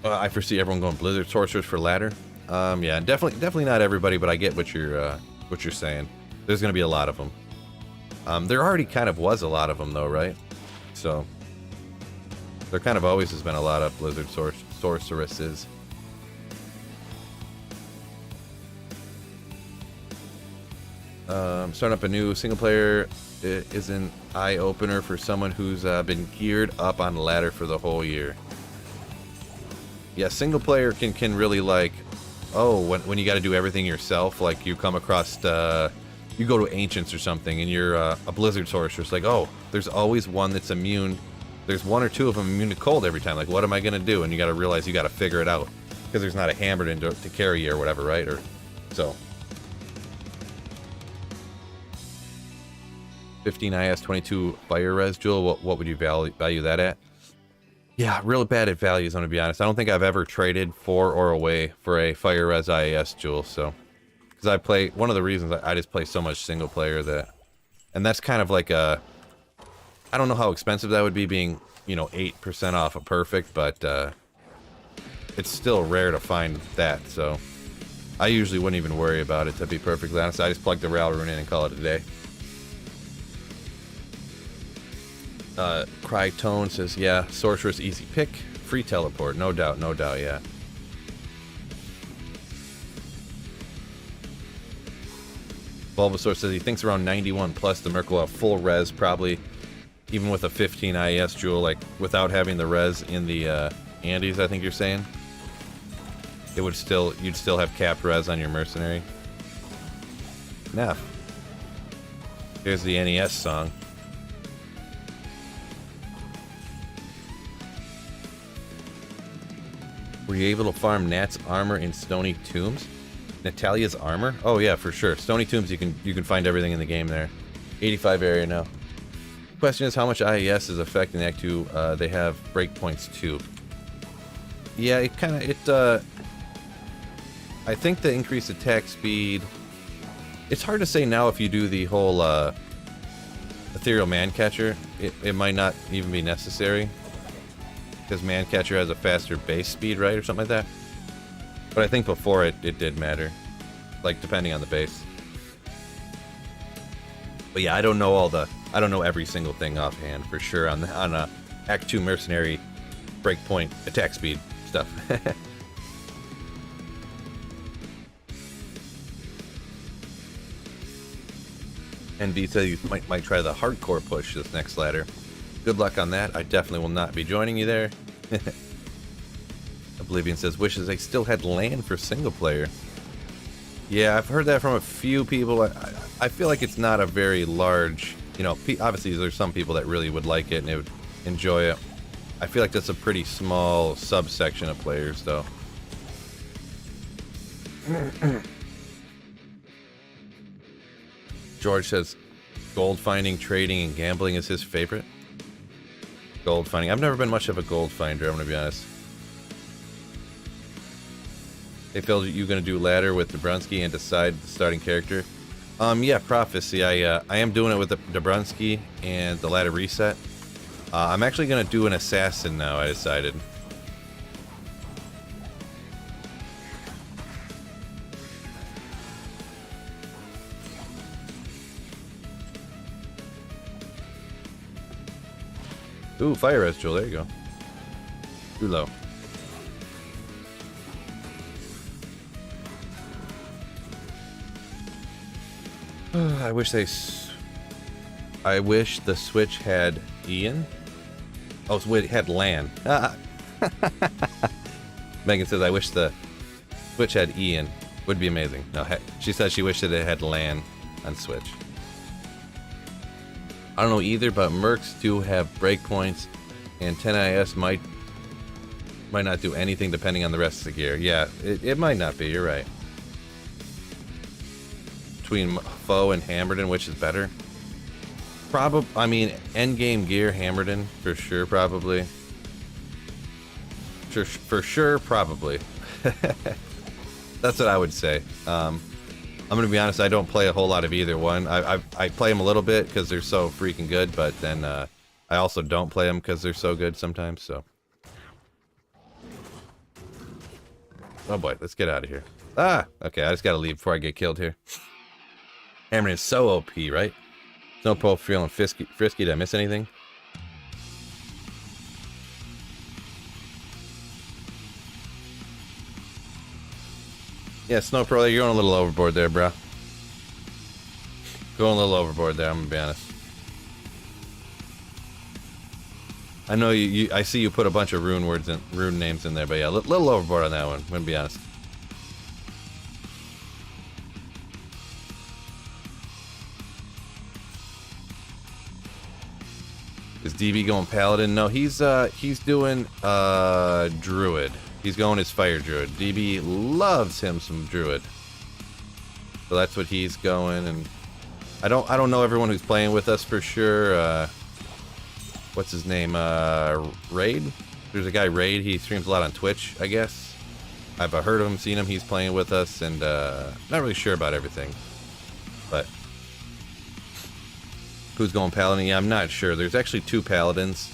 I foresee everyone going Blizzard Sorcerers for ladder. Yeah, definitely not everybody, but I get what you're saying. There's going to be a lot of them. There already kind of was a lot of them, though, right? So there kind of always has been a lot of Blizzard Sorceresses. Starting up a new single player is an eye-opener for someone who's been geared up on ladder for the whole year. Yeah, single player can really like, oh, when you got to do everything yourself, like you come across, you go to Ancients or something, and you're a Blizzard Sorceress, like, oh, there's always one that's immune. There's one or two of them immune to cold every time. Like, what am I going to do? And you got to realize you got to figure it out, because there's not a hammer to carry you or whatever, right? Or so. 15 IS 22 fire res jewel. What would you value that at? Yeah, real bad at values, I'm gonna be honest. I don't think I've ever traded for or away for a fire res IS jewel. So, because I play, one of the reasons I just play so much single player that, and that's kind of like a, I don't know how expensive that would be, being, you know, 8% off a perfect, but it's still rare to find that. So, I usually wouldn't even worry about it, to be perfectly honest. I just plug the Ral Rune in and call it a day. Crytone says, yeah, Sorceress easy pick, free teleport, no doubt, yeah. Bulbasaur says he thinks around 91 plus the Merc will have full res, probably even with a 15 IES jewel, like without having the res in the Andes, I think you're saying. It would still, you'd still have capped res on your mercenary. Enough. Here's the NES song. Were you able to farm Nat's armor in Stony Tombs? Natalia's armor? Oh yeah, for sure. Stony Tombs, you can find everything in the game there. 85 area now. Question is, how much IES is affecting Act 2? They have breakpoints too. Yeah, it kind of, I think the increased attack speed, it's hard to say now if you do the whole Ethereal Mancatcher. It might not even be necessary, because Mancatcher has a faster base speed, right, or something like that. But I think before it did matter. Like, depending on the base. But yeah, I don't know every single thing offhand, for sure, on a Act 2 Mercenary breakpoint attack speed stuff. And Vita, you might try the hardcore push this next ladder. Good luck on that. I definitely will not be joining you there. Oblivion says, wishes they still had LAN for single player. Yeah, I've heard that from a few people. I feel like it's not a very large, you know, obviously there's some people that really would like it and they would enjoy it. I feel like that's a pretty small subsection of players, though. George says, gold finding, trading, and gambling is his favorite. Gold finding. I've never been much of a gold finder, I'm going to be honest. Hey Phil, you going to do ladder with Dabrowski and decide the starting character? Yeah, Prophecy. I am doing it with the Dabrowski and the ladder reset. I'm actually going to do an assassin now, I decided. Ooh, fire res, Joel. There you go. Too low. I wish the Switch had Ian. Oh, so it had LAN. Megan says, I wish the Switch had Ian. Would be amazing. No, she says she wished that it had LAN on Switch. I don't know either, but Mercs do have breakpoints, and 10IS might not do anything depending on the rest of the gear. Yeah, it might not be. You're right. Between Foe and Hammerden, which is better? Probably. I mean, endgame gear, Hammerden for sure. Probably. For sure, probably. That's what I would say. I'm gonna be honest. I don't play a whole lot of either one. I play them a little bit because they're so freaking good, but then I also don't play them because they're so good sometimes. So. Oh boy, let's get out of here. Ah, okay. I just gotta leave before I get killed here. Hammerden is so OP, right? Snowpro feeling frisky. Did I miss anything? Yeah, Snowpro, you're going a little overboard there, bro. Going a little overboard there, I'm gonna be honest. I know I see you put a bunch of rune names in there, but yeah, a little overboard on that one, I'm gonna be honest. Is DB going Paladin? No, he's doing Druid. He's going his Fire Druid. DB loves him some Druid. So that's what he's going, and I don't know everyone who's playing with us for sure. What's his name? Raid? There's a guy, Raid. He streams a lot on Twitch, I guess. I've heard of him, seen him. He's playing with us, and not really sure about everything. But who's going Paladin? Yeah, I'm not sure. There's actually 2 Paladins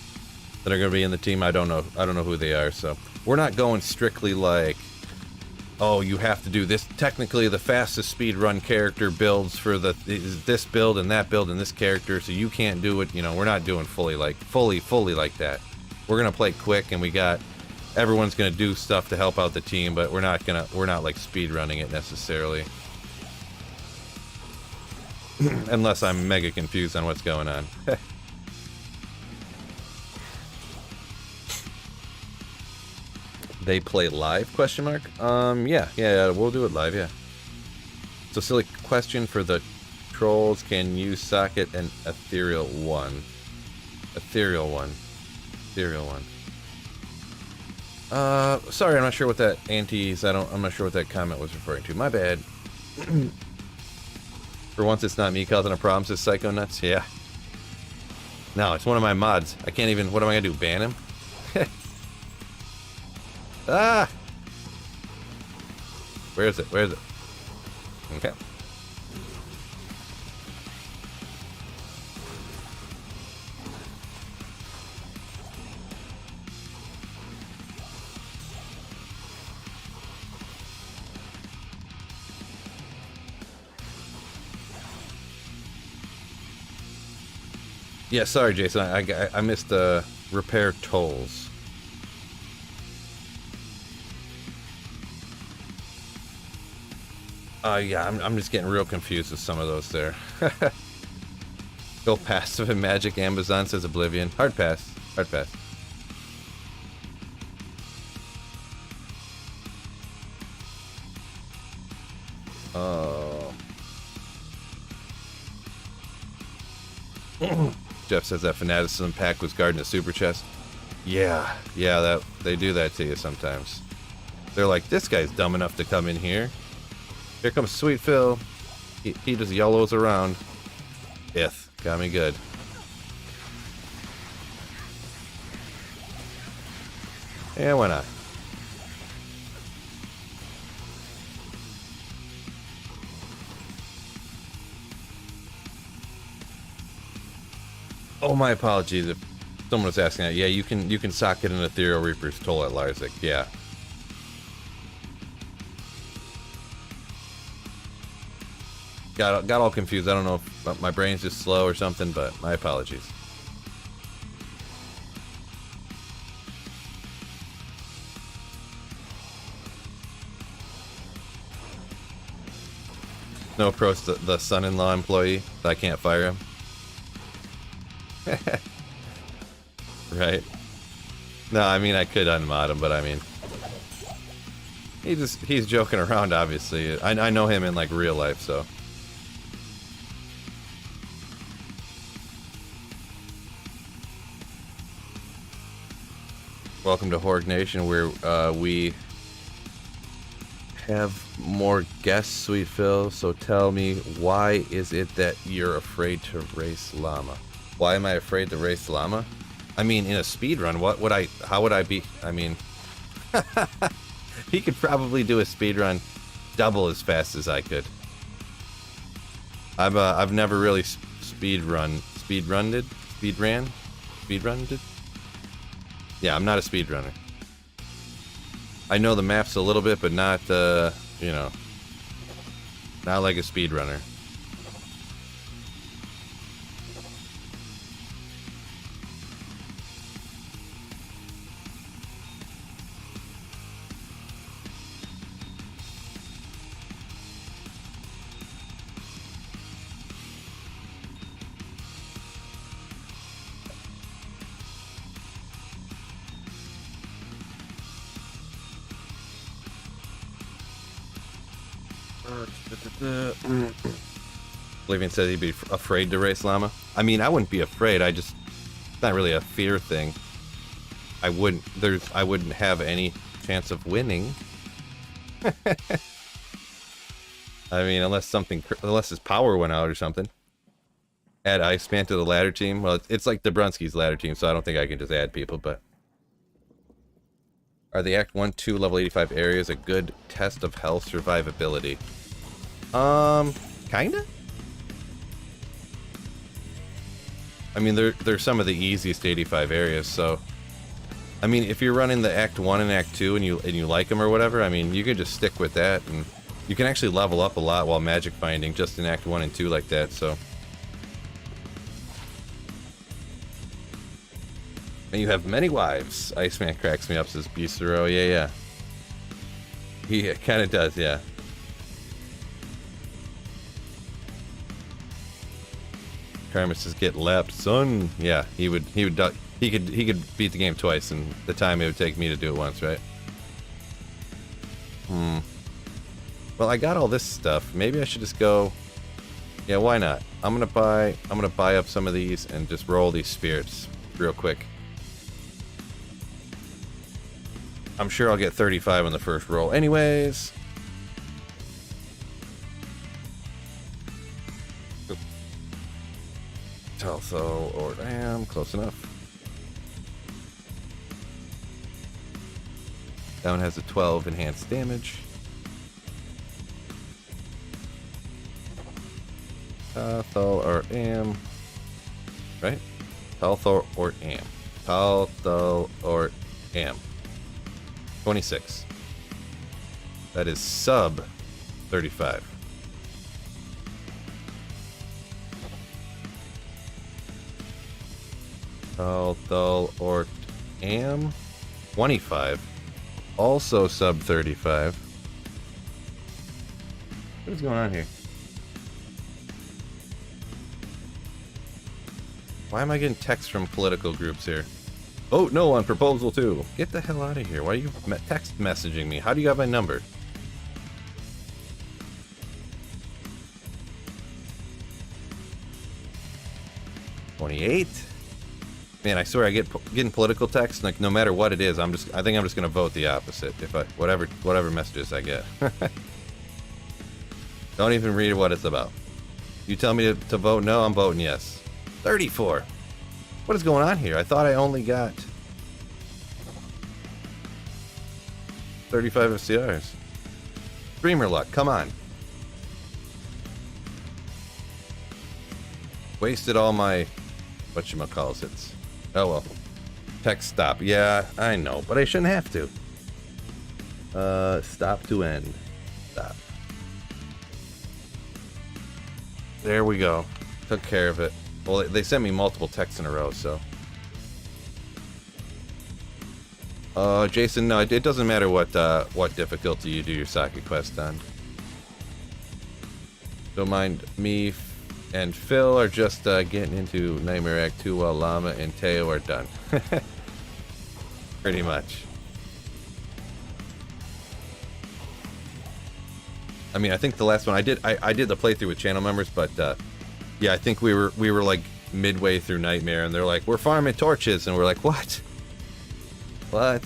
that are going to be in the team. I don't know who they are. So we're not going strictly like, oh, you have to do this. Technically, the fastest speed run character builds for this build and that build and this character, so you can't do it. You know, we're not doing fully like that. We're gonna play quick, and everyone's gonna do stuff to help out the team, but we're not like speed running it necessarily. Unless I'm mega confused on what's going on. They play live? Question mark. Yeah, we'll do it live. Yeah. So silly question for the trolls: can you socket an ethereal one? Ethereal one. Sorry, I'm not sure what that antis. I'm not sure what that comment was referring to. My bad. For once, it's not me causing a problem, says Psycho Nuts. Yeah. No, it's one of my mods. I can't even. What am I gonna do? Ban him? Ah! Where is it? Okay. Yeah, sorry, Jason. I missed the repair tolls. Yeah, I'm just getting real confused with some of those there. Go passive in Magic. Amazon says Oblivion. Hard pass. Hard pass. Oh. Jeff says that Fanaticism pack was guarding a super chest. Yeah, that they do that to you sometimes. They're like, this guy's dumb enough to come in here. Here comes Sweet Phil. He just yellows around. Got me good. Yeah, why not? Oh, my apologies if someone was asking that. Yeah, you can socket an Ethereal Reaper's Toll at Larzik. Yeah. Got all confused. I don't know if my brain's just slow or something, but my apologies. No pros to the son-in-law employee. I can't fire him. Right. No, I mean I could unmod him, but I mean he's joking around. Obviously, I know him in like real life, so. Welcome to Horg Nation, where we have more guests, Sweet Phil. So tell me, why is it that you're afraid to race llama? Why am I afraid to race llama? I mean, in a speed run, how would I be? I mean, he could probably do a speed run double as fast as I could. I've never really speed ran. Yeah, I'm not a speedrunner. I know the maps a little bit, but not, you know, not like a speedrunner. Oblivion said he'd be afraid to race llama. I mean, I wouldn't be afraid. It's not really a fear thing. I wouldn't have any chance of winning. I mean, unless his power went out or something. Add Iceman to the ladder team. Well, it's like Dabrunski's ladder team, so I don't think I can just add people, but. Are the Act 1, 2, level 85 areas a good test of health survivability? Kinda? I mean, they're some of the easiest 85 areas, so... I mean, if you're running the Act 1 and Act 2 and you like them or whatever, I mean, you can just stick with that, and you can actually level up a lot while magic finding just in Act 1 and 2 like that, so... And you have many wives. Iceman cracks me up, says Bistro. Yeah. He kind of does, yeah. Karma says get lapped, son. Yeah, he could beat the game twice in the time it would take me to do it once, right? Well, I got all this stuff. Maybe I should just go. Yeah, why not? I'm gonna buy up some of these and just roll these spirits real quick. I'm sure I'll get 35 on the first roll anyways. Teltho or damn, close enough. That one has a 12 enhanced damage. Teltho or am. Right? Teltho or am. Teltho or am. 26. That is sub 35. Dull, or am 25. Also sub 35. What is going on here? Why am I getting texts from political groups here? Vote no on proposal 2. Get the hell out of here. Why are you text messaging me? How do you have my number? $28? Man, I swear I get getting political text, like no matter what it is, I think I'm just gonna vote the opposite if whatever messages I get. Don't even read what it's about. You tell me to vote no, I'm voting yes. 34. What is going on here? I thought I only got 35 FCRs. Streamer luck, come on. Wasted all my whatchamacallit. Oh well. Text stop. Yeah, I know, but I shouldn't have to. Stop to end. Stop. There we go. Took care of it. Well, they sent me multiple texts in a row, so. Jason, no, it doesn't matter what difficulty you do your socket quest on. Don't mind me and Phil are just getting into Nightmare Act 2 while Llama and Teo are done. Pretty much. I mean, I think the last one I did the playthrough with channel members, but yeah, I think we were like midway through Nightmare, and they're like, "We're farming torches," and we're like, "What? What?"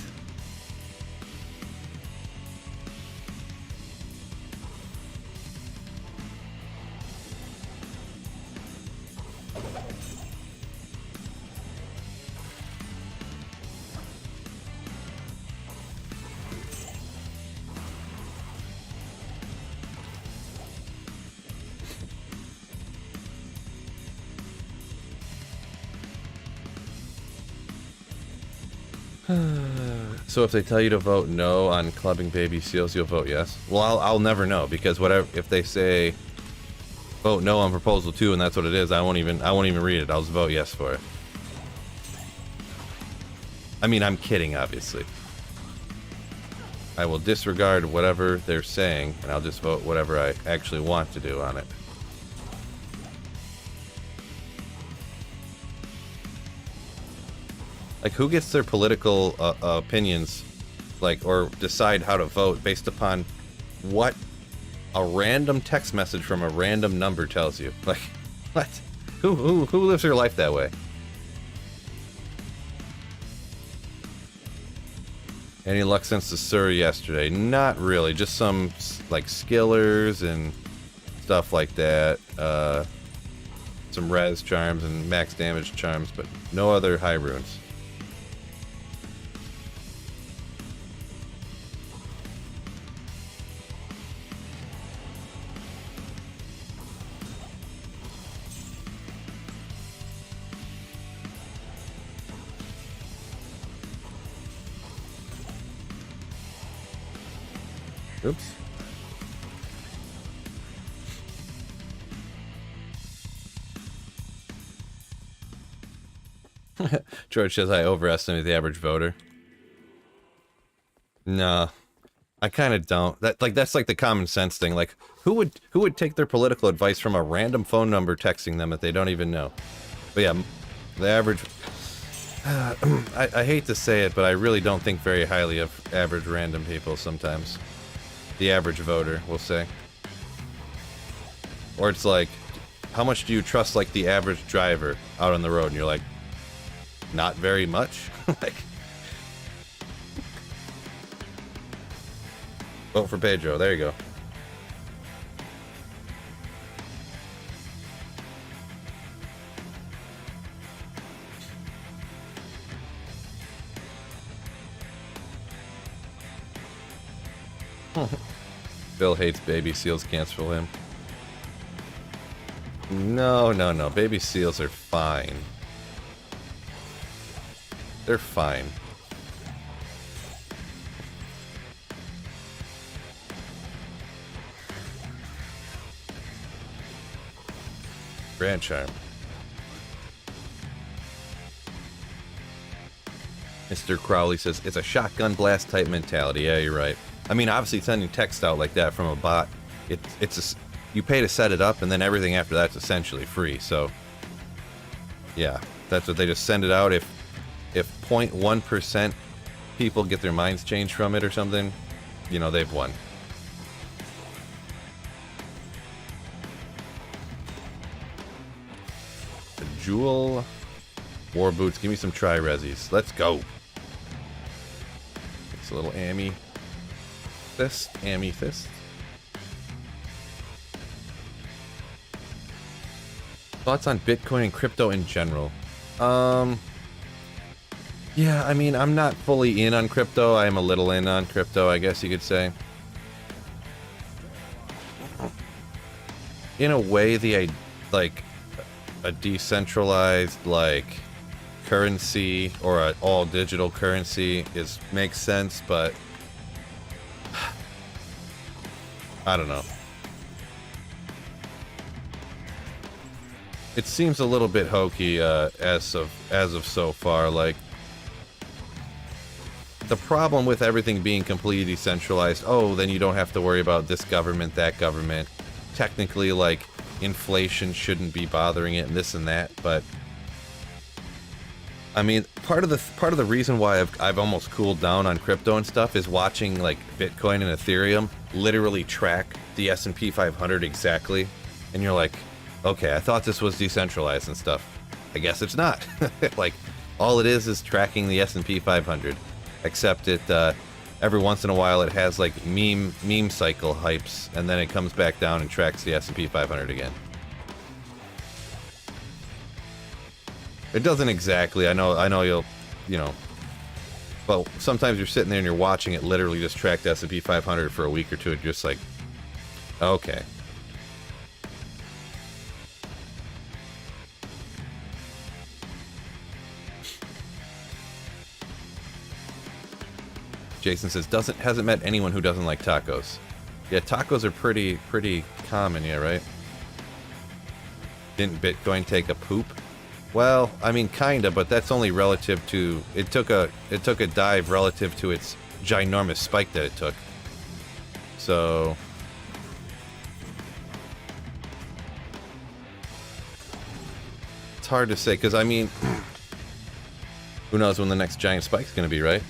So if they tell you to vote no on clubbing baby seals, you'll vote yes? Well, I'll never know, because whatever, if they say vote no on proposal 2 and that's what it is, I won't even read it. I'll just vote yes for it. I mean, I'm kidding, obviously. I will disregard whatever they're saying, and I'll just vote whatever I actually want to do on it. Like, who gets their political opinions, like, or decide how to vote based upon what a random text message from a random number tells you? Like, what? Who lives their life that way? Any luck since the Sur yesterday? Not really. Just some, like, skillers and stuff like that. Some res charms and max damage charms, but no other high runes. Oops. George says I overestimate the average voter. No, I kind of don't. That's like the common sense thing. Like, who would take their political advice from a random phone number texting them that they don't even know? But yeah, the average. I hate to say it, but I really don't think very highly of average random people sometimes. The average voter, we'll say. Or it's like, how much do you trust, like, the average driver out on the road? And you're like, not very much. Like, vote for Pedro. There you go. Bill hates baby seals, cancel him. No, baby seals are fine. They're fine. Grand charm. Mr. Crowley says, it's a shotgun blast type mentality. Yeah, you're right. I mean, obviously sending text out like that from a bot, you pay to set it up, and then everything after that's essentially free. So, yeah, that's what they just send it out. If 0.1% people get their minds changed from it or something, you know, they've won. The Jewel War Boots. Give me some tri-resis. Let's go. It's a little amethyst. Thoughts on Bitcoin and crypto in general? Yeah, I mean, I'm not fully in on crypto. I am a little in on crypto, I guess you could say. In a way, like a decentralized like currency or an all digital currency makes sense, but I don't know. It seems a little bit hokey as of so far. Like, the problem with everything being completely decentralized, then you don't have to worry about this government, that government. Technically, like, inflation shouldn't be bothering it and this and that, but I mean, part of the reason why I've almost cooled down on crypto and stuff is watching like Bitcoin and Ethereum literally track the S&P 500 exactly, and you're like, okay, I thought this was decentralized and stuff. I guess it's not. Like, all it is tracking the S&P 500, except it every once in a while it has like meme cycle hypes, and then it comes back down and tracks the S&P 500 again. It doesn't exactly. I know you'll, you know, but sometimes you're sitting there and you're watching it literally just track the S&P 500 for a week or two, and you're just like, okay. Jason says, hasn't met anyone who doesn't like tacos. Yeah, tacos are pretty common, yeah, right? Didn't Bitcoin take a poop? Well, I mean, kinda, but that's only relative to it took a dive relative to its ginormous spike that it took. So it's hard to say, because I mean, who knows when the next giant spike's gonna be, right?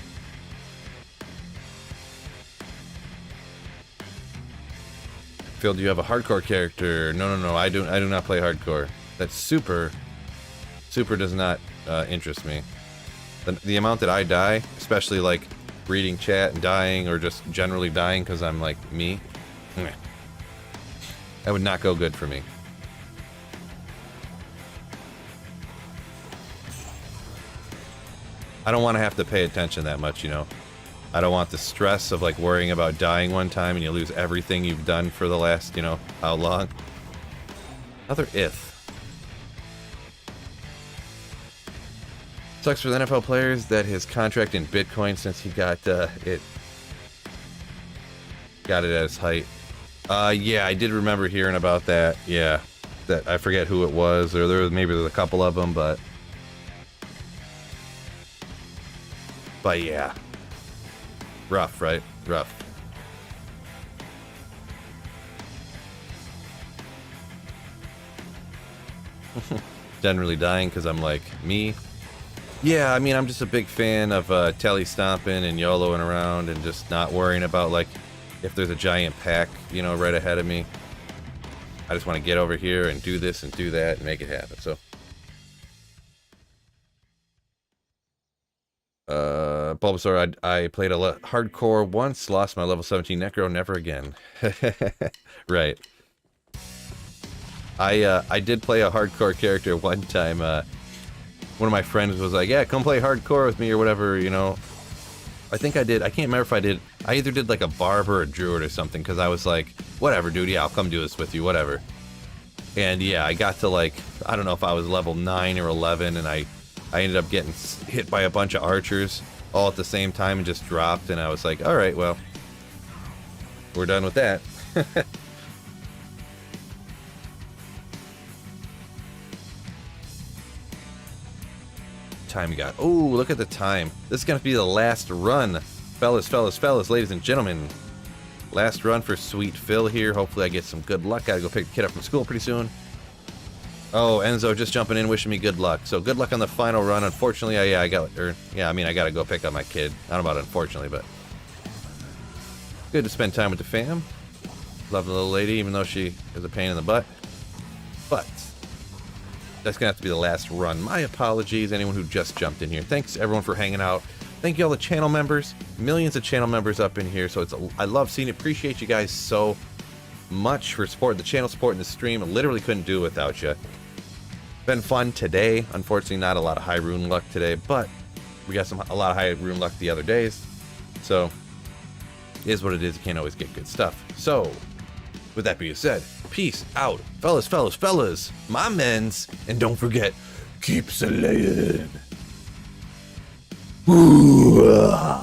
Phil, do you have a hardcore character? No, I do not play hardcore. That's super does not interest me. The amount that I die, especially like reading chat and dying, or just generally dying because I'm like me, that would not go good for me. I don't want to have to pay attention that much, you know. I don't want the stress of like worrying about dying one time and you lose everything you've done for the last, you know, how long. Another if. Sucks for the NFL players that his contract in Bitcoin since he got it at its height. Yeah, I did remember hearing about that. Yeah, that I forget who it was, or maybe there's a couple of them, but yeah, rough, right? Rough. Generally dying because I'm like me. Yeah, I mean, I'm just a big fan of telly stomping and YOLOing around and just not worrying about, like, if there's a giant pack, you know, right ahead of me. I just want to get over here and do this and do that and make it happen, so. Bulbasaur, I played a hardcore once, lost my level 17 Necro, never again. Right. I did play a hardcore character one time. One of my friends was like, yeah, come play hardcore with me or whatever, you know. I think I did. I can't remember if I did. I either did like a barber or a druid or something, because I was like, whatever, dude, yeah, I'll come do this with you, whatever. And yeah, I got to like, I don't know if I was level 9 or 11, and I ended up getting hit by a bunch of archers all at the same time and just dropped, and I was like, all right, well, we're done with that. time we got? Oh, look at the time. This is going to be the last run. Fellas, ladies and gentlemen. Last run for Sweet Phil here. Hopefully I get some good luck. Gotta go pick the kid up from school pretty soon. Oh, Enzo just jumping in, wishing me good luck. So good luck on the final run. Unfortunately, I gotta go pick up my kid. I don't know about unfortunately, but good to spend time with the fam. Love the little lady, even though she is a pain in the butt. But that's gonna have to be the last run. My apologies, anyone who just jumped in here. Thanks everyone for hanging out. Thank you all the channel members. Millions of channel members up in here. So I love seeing it. Appreciate you guys so much for supporting the channel, supporting the stream. I literally couldn't do it without you. Been fun today. Unfortunately, not a lot of high rune luck today, but we got a lot of high rune luck the other days. So it is what it is. You can't always get good stuff. So with that being said, peace out, fellas, my mens, and don't forget, keep slaying. Ooh.